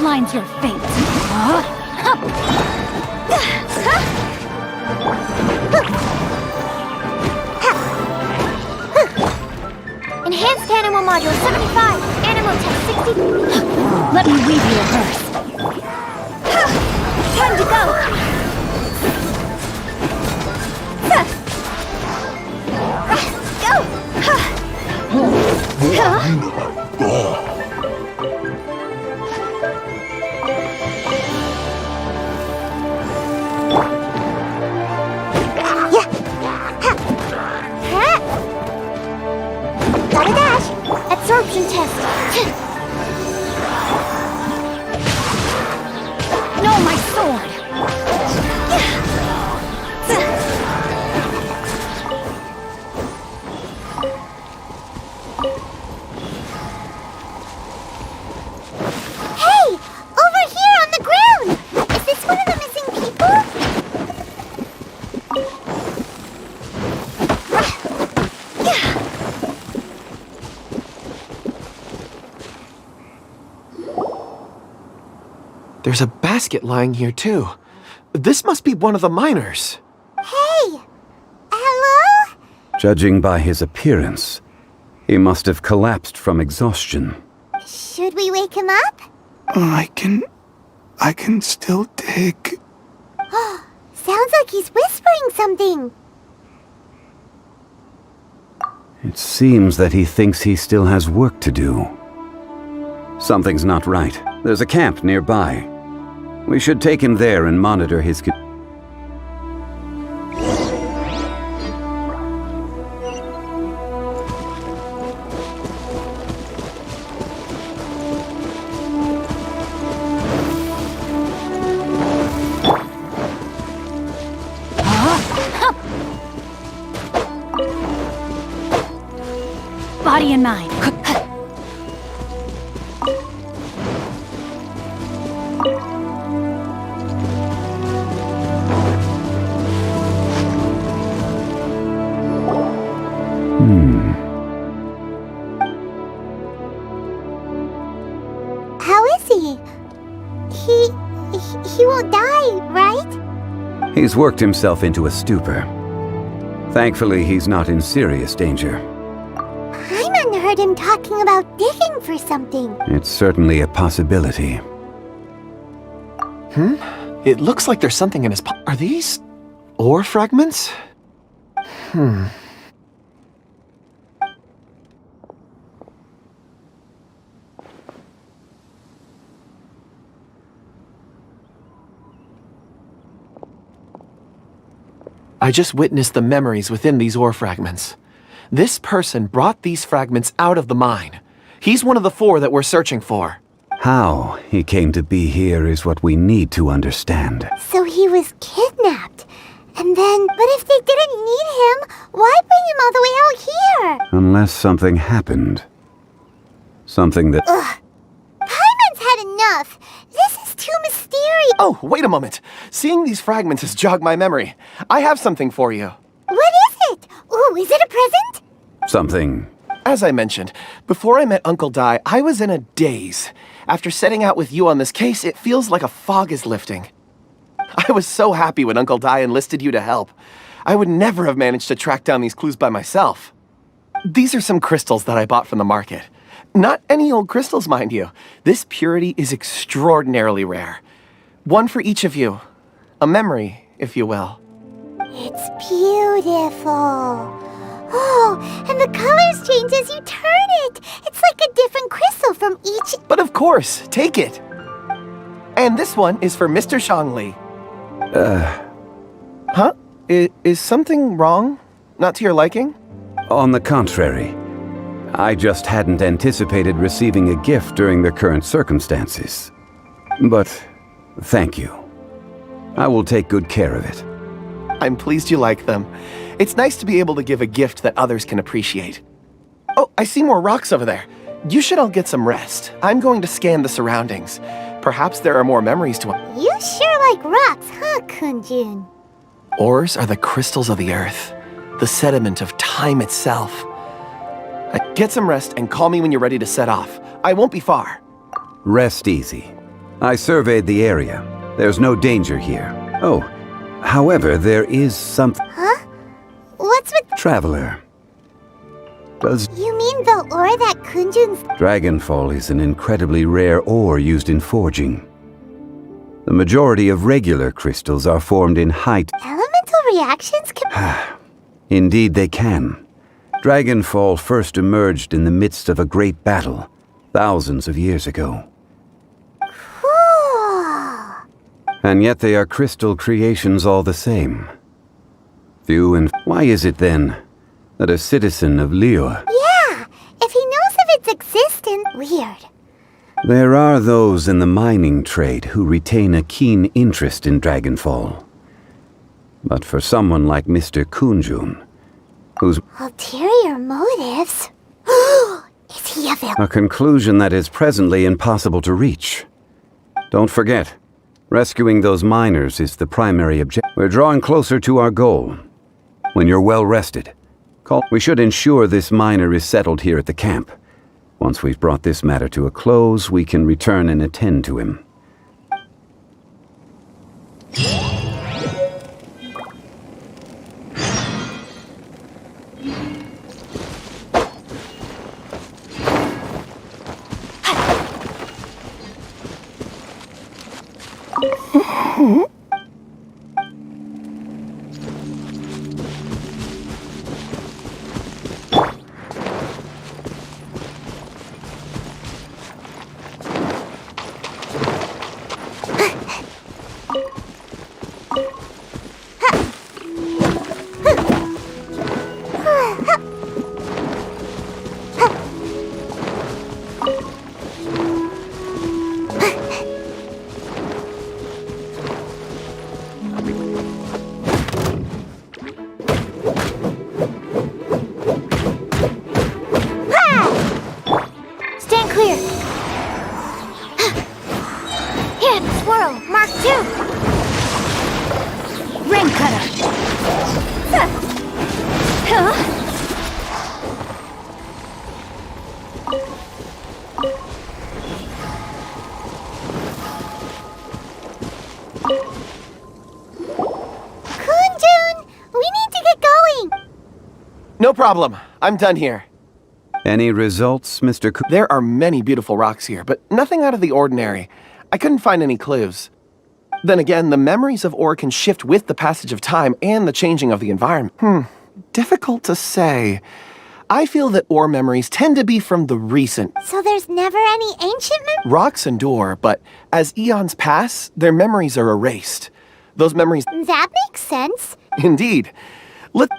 outlines your fate. Enhanced Animal Module 75. Animal Test 60. Let me weave you a verse. Time to go. Gotta dash. Absorption test. No, my sword! Hey! Over here on the ground! Is this one of the missing people? There's a basket lying here, too. This must be one of the miners. Hey! Hello? Judging by his appearance, he must have collapsed from exhaustion. Should we wake him up? I can still dig. Sounds like he's whispering something. It seems that he thinks he still has work to do. Something's not right. There's a camp nearby. We should take him there and monitor his Body and mind. How is he? He won't die, right? He's worked himself into a stupor. Thankfully, he's not in serious danger. Hyman heard him talking about digging for something. It's certainly a possibility. It looks like there's something in his Are these ore fragments? I just witnessed the memories within these ore fragments. This person brought these fragments out of the mine. He's one of the 4 that we're searching for. How he came to be here is what we need to understand. So he was kidnapped. And then, but if they didn't need him, why bring him all the way out here? Unless something happened. Something that... Hyman's had enough. This is too mysterious. Oh, wait a moment. Seeing these fragments has jogged my memory. I have something for you. What is it? Ooh, is it a present? Something... As I mentioned, before I met Uncle Di, I was in a daze. After setting out with you on this case, it feels like a fog is lifting. I was so happy when Uncle Di enlisted you to help. I would never have managed to track down these clues by myself. These are some crystals that I bought from the market. Not any old crystals, mind you. This purity is extraordinarily rare. One for each of you. A memory, if you will. It's beautiful. Oh, and the colors change as you turn it. It's like a different crystal from each... But of course, take it. And this one is for Mr. Shangli. Huh? Is something wrong? Not to your liking? On the contrary. I just hadn't anticipated receiving a gift during the current circumstances. But thank you. I will take good care of it. I'm pleased you like them. It's nice to be able to give a gift that others can appreciate. Oh, I see more rocks over there. You should all get some rest. I'm going to scan the surroundings. Perhaps there are more memories to... You sure like rocks, huh, Kunjun? Ores are the crystals of the earth, the sediment of time itself. Get some rest and call me when you're ready to set off. I won't be far. Rest easy. I surveyed the area. There's no danger here. Oh, however, there is something. Huh? What's with... Traveler. Does You mean the ore that Kunjun's... Dragonfall is an incredibly rare ore used in forging. The majority of regular crystals are formed in height. Elemental reactions can... Indeed, they can. Dragonfall first emerged in the midst of a great battle, thousands of years ago. Cool. And yet they are crystal creations all the same. Few and... Why is it then that a citizen of Lior... Yeah, if he knows of its existence... Weird. There are those in the mining trade who retain a keen interest in Dragonfall. But for someone like Mr. Kunjun, whose... Ulterior motives? Is he available? A conclusion that is presently impossible to reach. Don't forget, rescuing those miners is the primary objective. We're drawing closer to our goal. When you're well rested, call. We should ensure this miner is settled here at the camp. Once we've brought this matter to a close, we can return and attend to him. Stand clear. Hit, swirl, mark 2. Rain cutter. Huh? Kunjun, we need to get going. No problem. I'm done here. Any results, Mr. There are many beautiful rocks here, but nothing out of the ordinary. I couldn't find any clues. Then again, the memories of ore can shift with the passage of time and the changing of the environment. Difficult to say. I feel that ore memories tend to be from the recent. So there's never any ancient Rocks endure, but as eons pass, their memories are erased. Those memories... That makes sense. Indeed. Let...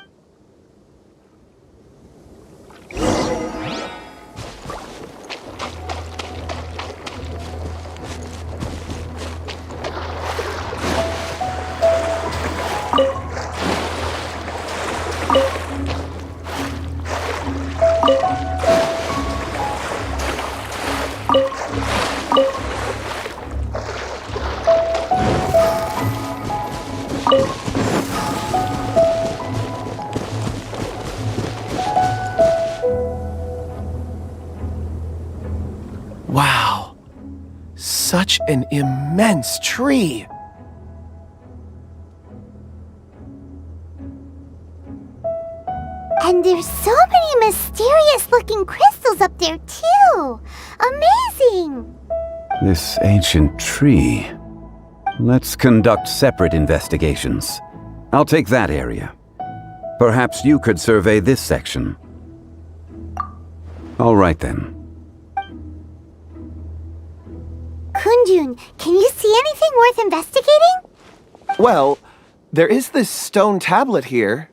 Wow. Such an immense tree. And there's so many mysterious-looking crystals up there, too. Amazing! This ancient tree. Let's conduct separate investigations. I'll take that area. Perhaps you could survey this section. All right then. Kunjun, can you see anything worth investigating? Well, there is this stone tablet here.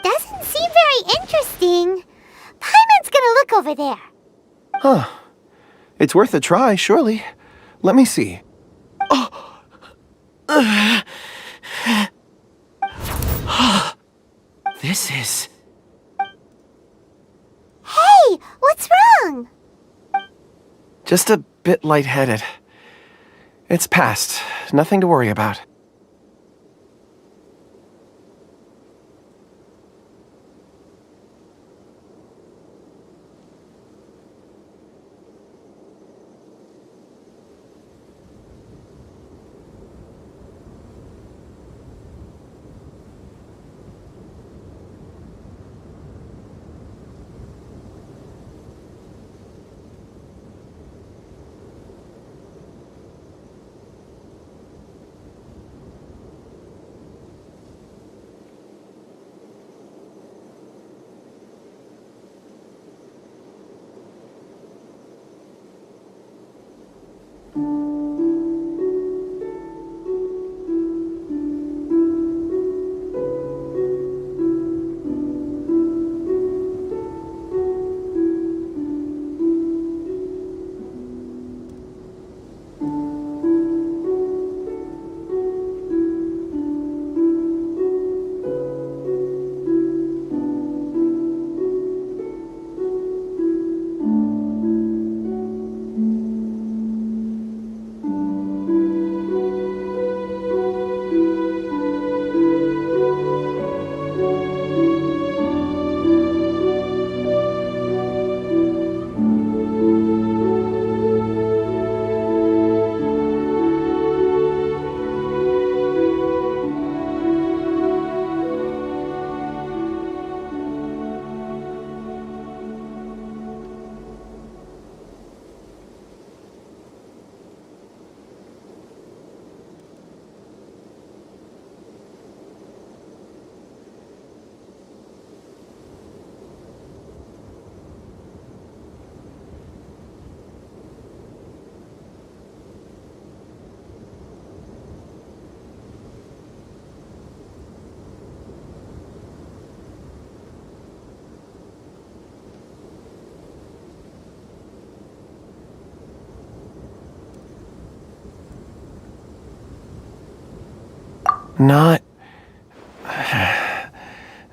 Doesn't seem very interesting. Paimon's gonna look over there. Huh. It's worth a try, surely. Let me see. This is... Hey, what's wrong? just a bit lightheaded. It's past. Nothing to worry about.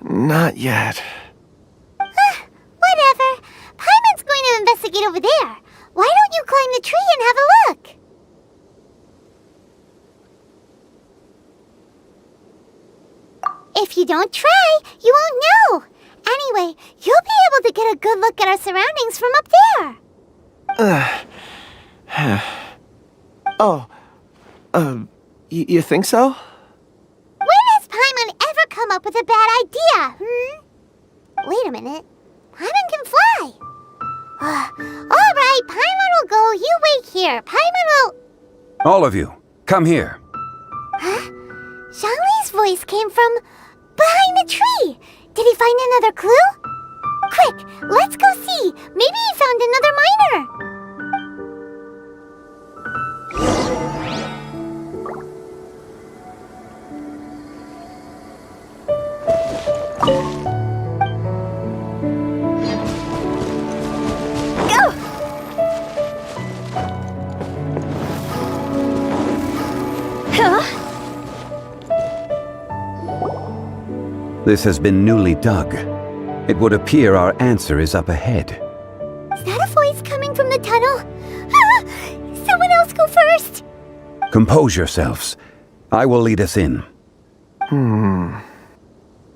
Not yet. Whatever. Paimon's going to investigate over there. Why don't you climb the tree and have a look? If you don't try, you won't know. Anyway, you'll be able to get a good look at our surroundings from up there. You think so? When has Paimon ever come up with a bad idea, Wait a minute. Paimon can fly. All right, Paimon will go. You wait here. Paimon will... All of you, come here. Huh? Zhongli's voice came from behind the tree. Did he find another clue? Quick, let's go see. Maybe he found another miner. This has been newly dug. It would appear our answer is up ahead. Is that a voice coming from the tunnel? Someone else go first! Compose yourselves. I will lead us in.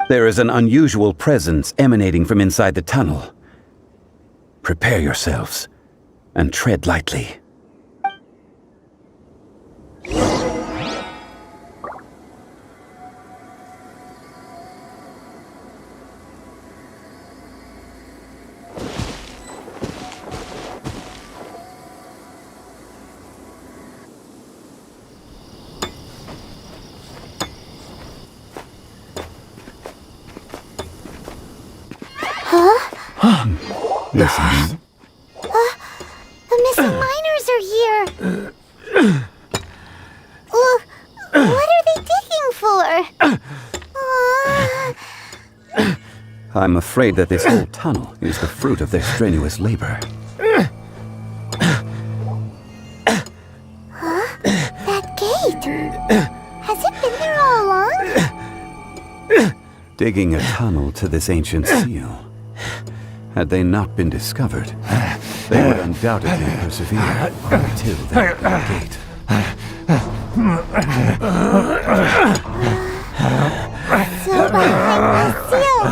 There is an unusual presence emanating from inside the tunnel. Prepare yourselves and tread lightly. Listen. The missing miners are here. What are they digging for? I'm afraid that this whole tunnel is the fruit of their strenuous labor. That gate. Has it been there all along? Digging a tunnel to this ancient seal. Had they not been discovered, they would undoubtedly persevere until they opened the gate. So behind the seal,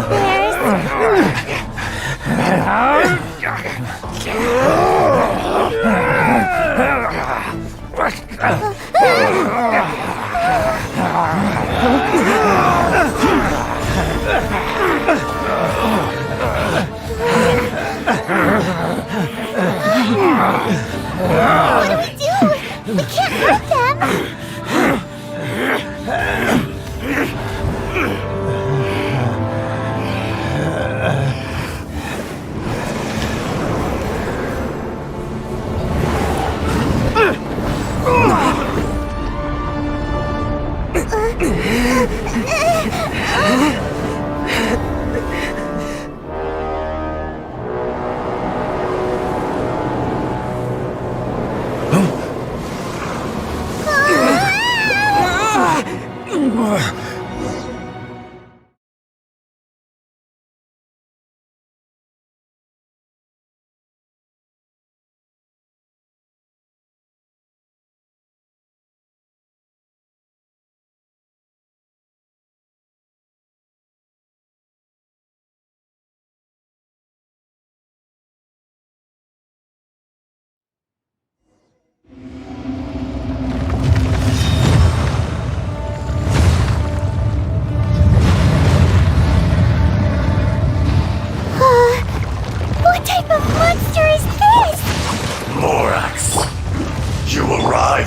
What do we do? We can't hurt them!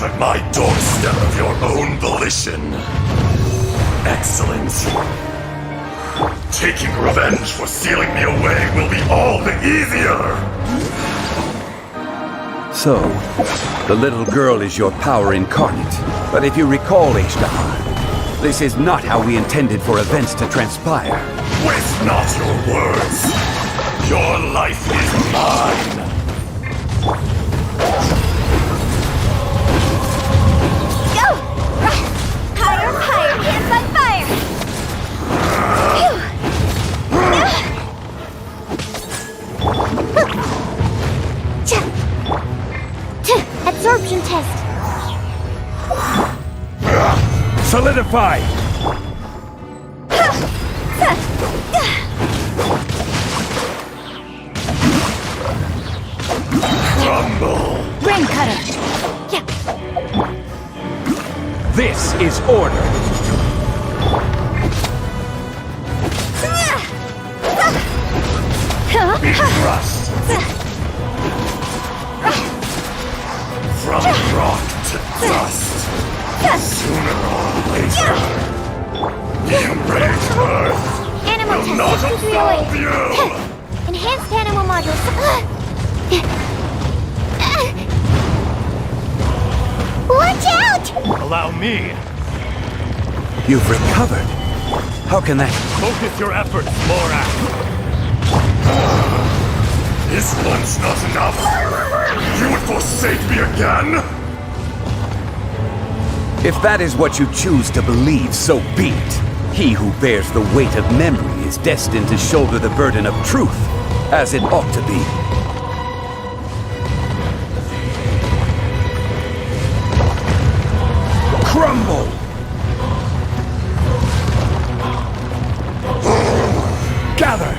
at my doorstep of your own volition. Excellent. Taking revenge for sealing me away will be all the easier! So, the little girl is your power incarnate. But if you recall, Ishtar, this is not how we intended for events to transpire. Waste not your words! Your life is mine! Go! Higher, higher, hands on fire! Absorption test. Solidify! Crumble! Rain cutter. Yeah. This is order! Be crushed! From rock to dust! Sooner or later, the enraged Earth Animal will test not 6308. absolve you! Enhanced animal modules. Watch out! Allow me! You've recovered. How can that... Focus your efforts, Morak! Is once not enough? You would forsake me again? If that is what you choose to believe, so be it. He who bears the weight of memory is destined to shoulder the burden of truth, as it ought to be. Crumble! Gather!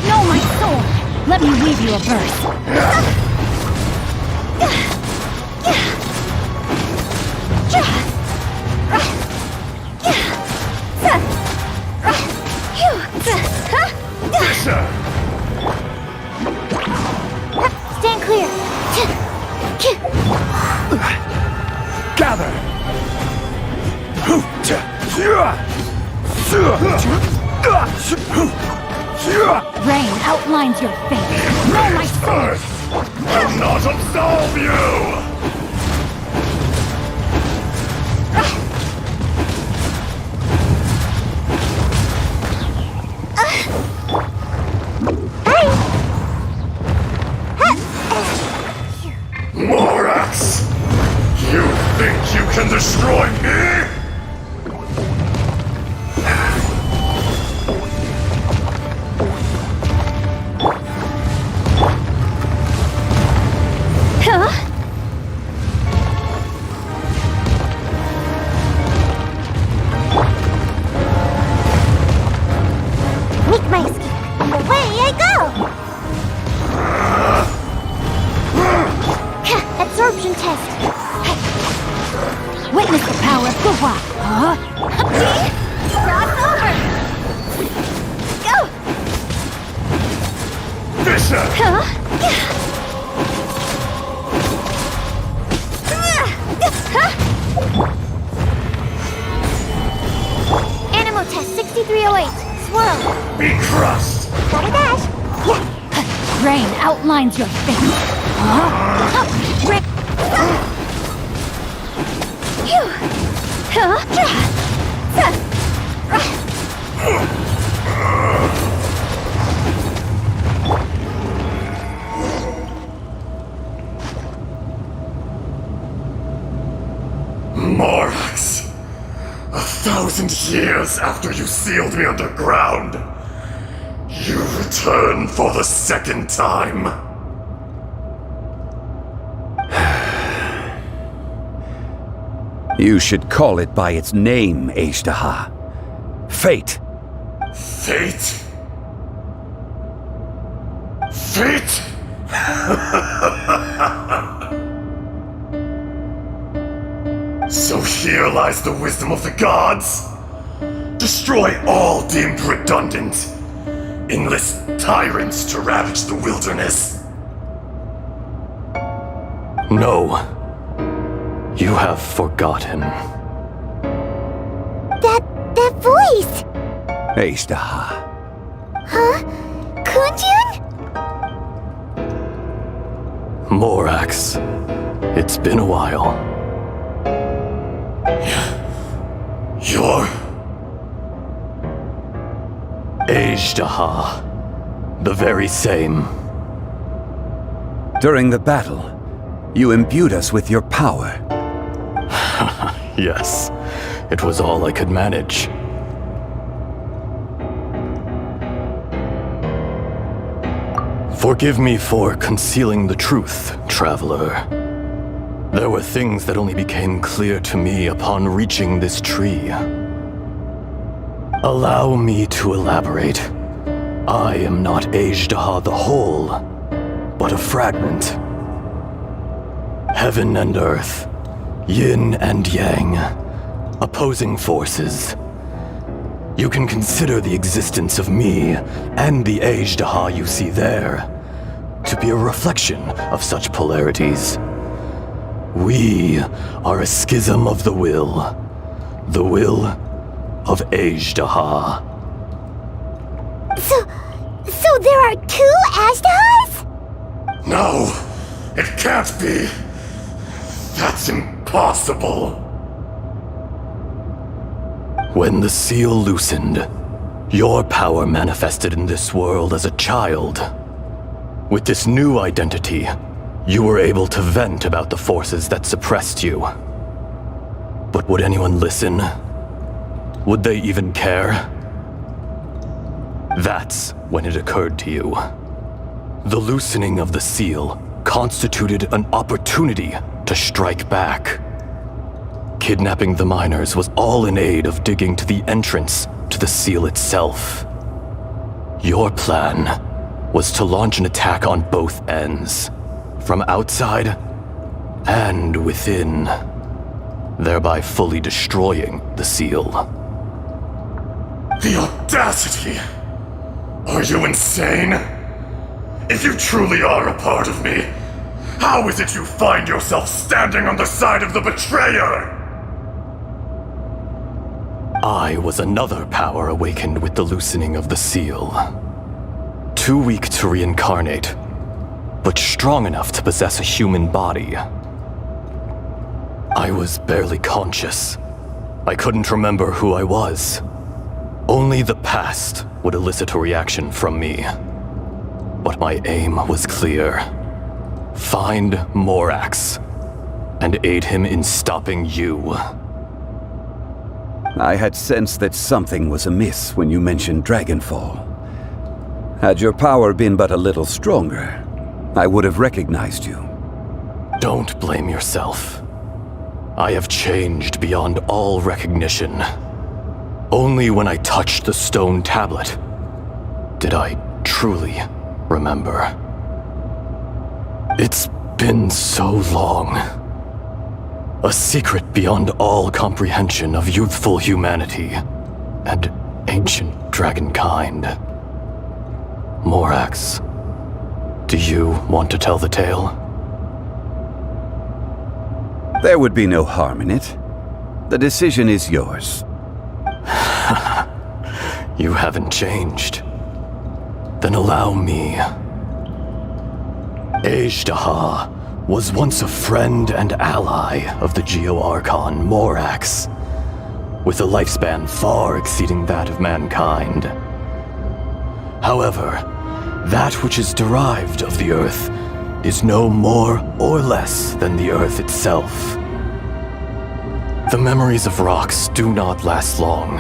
Know my soul. Let me weave you a verse. Stand clear. Gather! Rain outlines your fate. Know my soul. Earth will not absolve you! Morax! You think you can destroy me? Make my escape. Away I go! Absorption test. Witness the power of Guhua. Cross over. Go! Fisher! Animal test 6308. Swirl. Be crushed! Gotta dash. Rain outlines your fate. Morax! 1,000 years after you sealed me underground, you return for the second time. You should call it by its name, Ishtar. Fate. Fate? Fate? So here lies the wisdom of the gods. Destroy all deemed redundant. Enlist tyrants to ravage the wilderness. No. You have forgotten. That voice! Ashtaha. Huh? Kunjun? Morax. It's been a while. You're... Ashtaha. The very same. During the battle, you imbued us with your power. Yes, it was all I could manage. Forgive me for concealing the truth, traveler. There were things that only became clear to me upon reaching this tree. Allow me to elaborate. I am not Ashtaha the whole, but a fragment. Heaven and earth, yin and yang, opposing forces. You can consider the existence of me and the Ashtaha you see there to be a reflection of such polarities. We are a schism of the will of Ashtaha. So there are two Ashtahas? No, it can't be. That's impossible. When the seal loosened, your power manifested in this world as a child. With this new identity, you were able to vent about the forces that suppressed you. But would anyone listen? Would they even care? That's when it occurred to you. The loosening of the seal constituted an opportunity to strike back. Kidnapping the miners was all in aid of digging to the entrance to the seal itself. Your plan was to launch an attack on both ends, from outside and within, thereby fully destroying the seal. The audacity! Are you insane? If you truly are a part of me, how is it you find yourself standing on the side of the betrayer? I was another power awakened with the loosening of the seal. Too weak to reincarnate, but strong enough to possess a human body. I was barely conscious. I couldn't remember who I was. Only the past would elicit a reaction from me. But my aim was clear. Find Morax, and aid him in stopping you. I had sensed that something was amiss when you mentioned Dragonfall. Had your power been but a little stronger, I would have recognized you. Don't blame yourself. I have changed beyond all recognition. Only when I touched the stone tablet did I truly remember. It's been so long. A secret beyond all comprehension of youthful humanity and ancient dragonkind. Morax, do you want to tell the tale? There would be no harm in it. The decision is yours. You haven't changed. Then allow me. Ashtaha was once a friend and ally of the Geo-Archon Morax, with a lifespan far exceeding that of mankind. However, that which is derived of the Earth is no more or less than the Earth itself. The memories of rocks do not last long.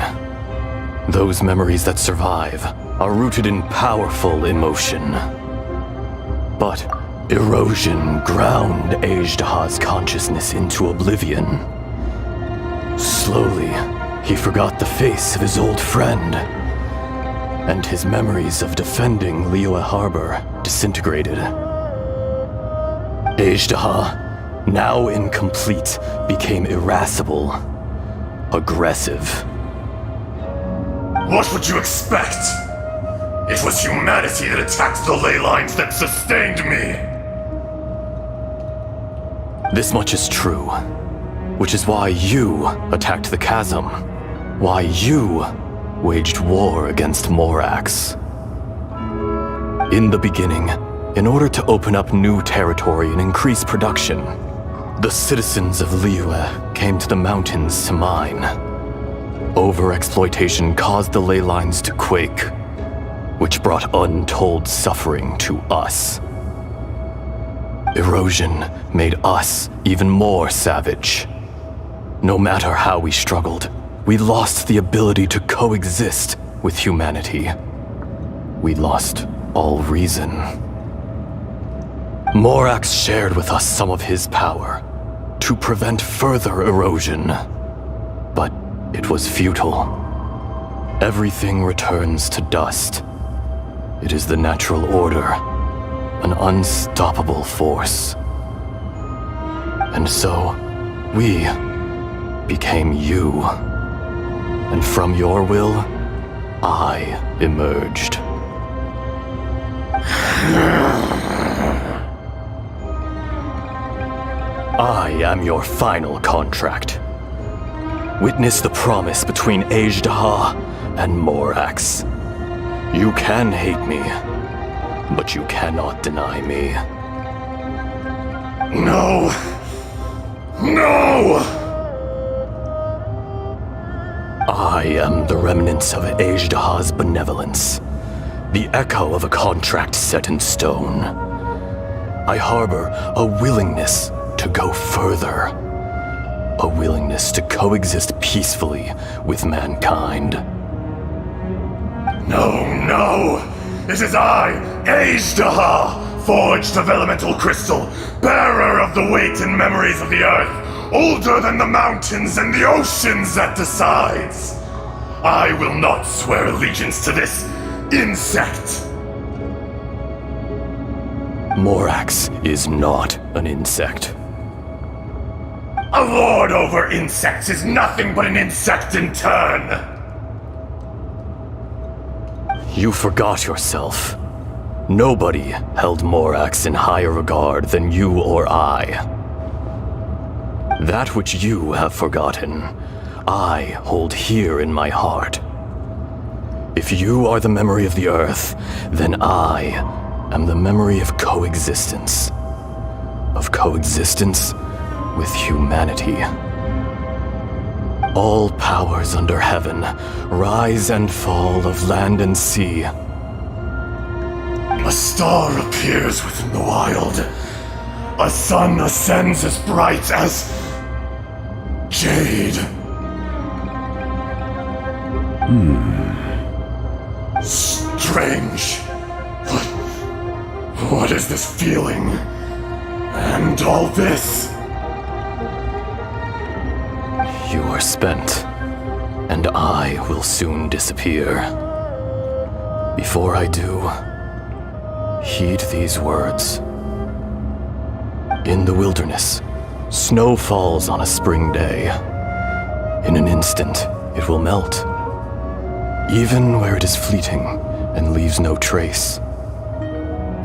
Those memories that survive are rooted in powerful emotion. But erosion ground Ashtaha's consciousness into oblivion. Slowly, he forgot the face of his old friend, and his memories of defending Liyue Harbor disintegrated. Ashtaha, now incomplete, became irascible, aggressive. What would you expect? It was humanity that attacked the ley lines that sustained me. This much is true, which is why you attacked the chasm, why you waged war against Morax. In the beginning, in order to open up new territory and increase production, the citizens of Liyue came to the mountains to mine. Overexploitation caused the ley lines to quake, which brought untold suffering to us. Erosion made us even more savage. No matter how we struggled, we lost the ability to coexist with humanity. We lost all reason. Morax shared with us some of his power to prevent further erosion, but it was futile. Everything returns to dust. It is the natural order, an unstoppable force. And so, we became you. And from your will, I emerged. I am your final contract. Witness the promise between Ajdaha and Morax. You can hate me, but you cannot deny me. No! No! I am the remnants of Ajdaha's benevolence, the echo of a contract set in stone. I harbor a willingness to go further, a willingness to coexist peacefully with mankind. No, no! It is I, Ajdaha, forged of elemental crystal, bearer of the weight and memories of the earth, older than the mountains and the oceans at the sides. I will not swear allegiance to this insect. Morax is not an insect. A lord over insects is nothing but an insect in turn. You forgot yourself. Nobody held Morax in higher regard than you or I. That which you have forgotten, I hold here in my heart. If you are the memory of the earth, then I am the memory of coexistence. Of coexistence with humanity. All powers under heaven, rise and fall of land and sea. A star appears within the wild. A sun ascends as bright as jade. Strange. What is this feeling? And all this? You are spent, and I will soon disappear. Before I do, heed these words. In the wilderness, snow falls on a spring day. In an instant, it will melt. Even where it is fleeting and leaves no trace.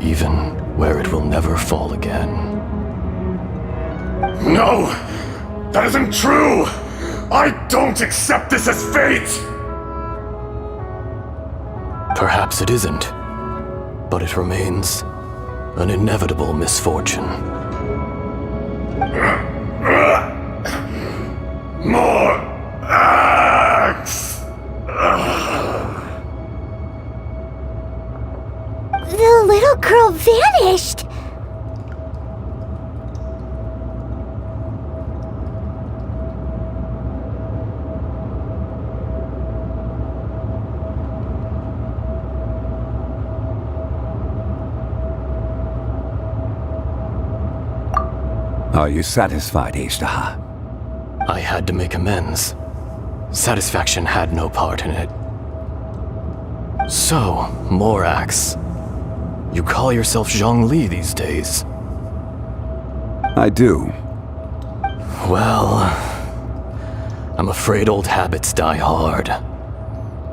Even where it will never fall again. No! That isn't true! I don't accept this as fate! Perhaps it isn't, but it remains an inevitable misfortune. More axe! The little girl vanished! Are you satisfied, Ajdaha? I had to make amends. Satisfaction had no part in it. So, Morax, you call yourself Zhongli these days? I do. Well, I'm afraid old habits die hard.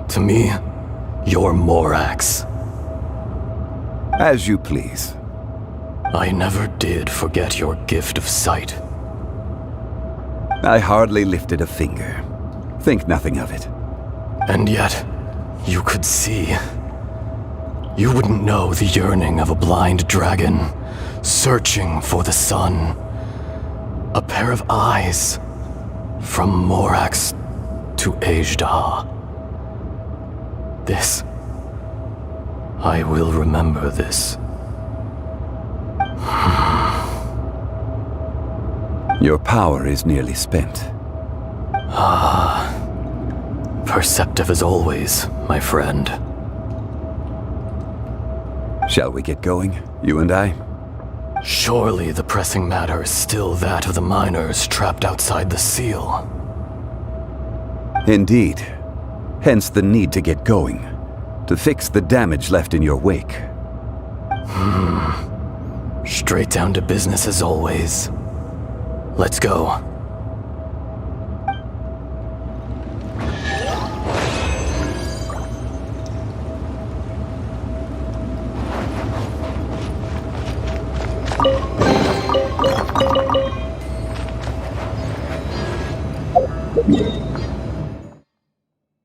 To me, you're Morax. As you please. I never did forget your gift of sight. I hardly lifted a finger. Think nothing of it. And yet, you could see. You wouldn't know the yearning of a blind dragon, searching for the sun. A pair of eyes, from Morax to Ajda. This. I will remember this. Your power is nearly spent. Perceptive as always, my friend. Shall we get going, you and I? Surely the pressing matter is still that of the miners trapped outside the seal. Indeed. Hence the need to get going, to fix the damage left in your wake. Straight down to business as always. Let's go.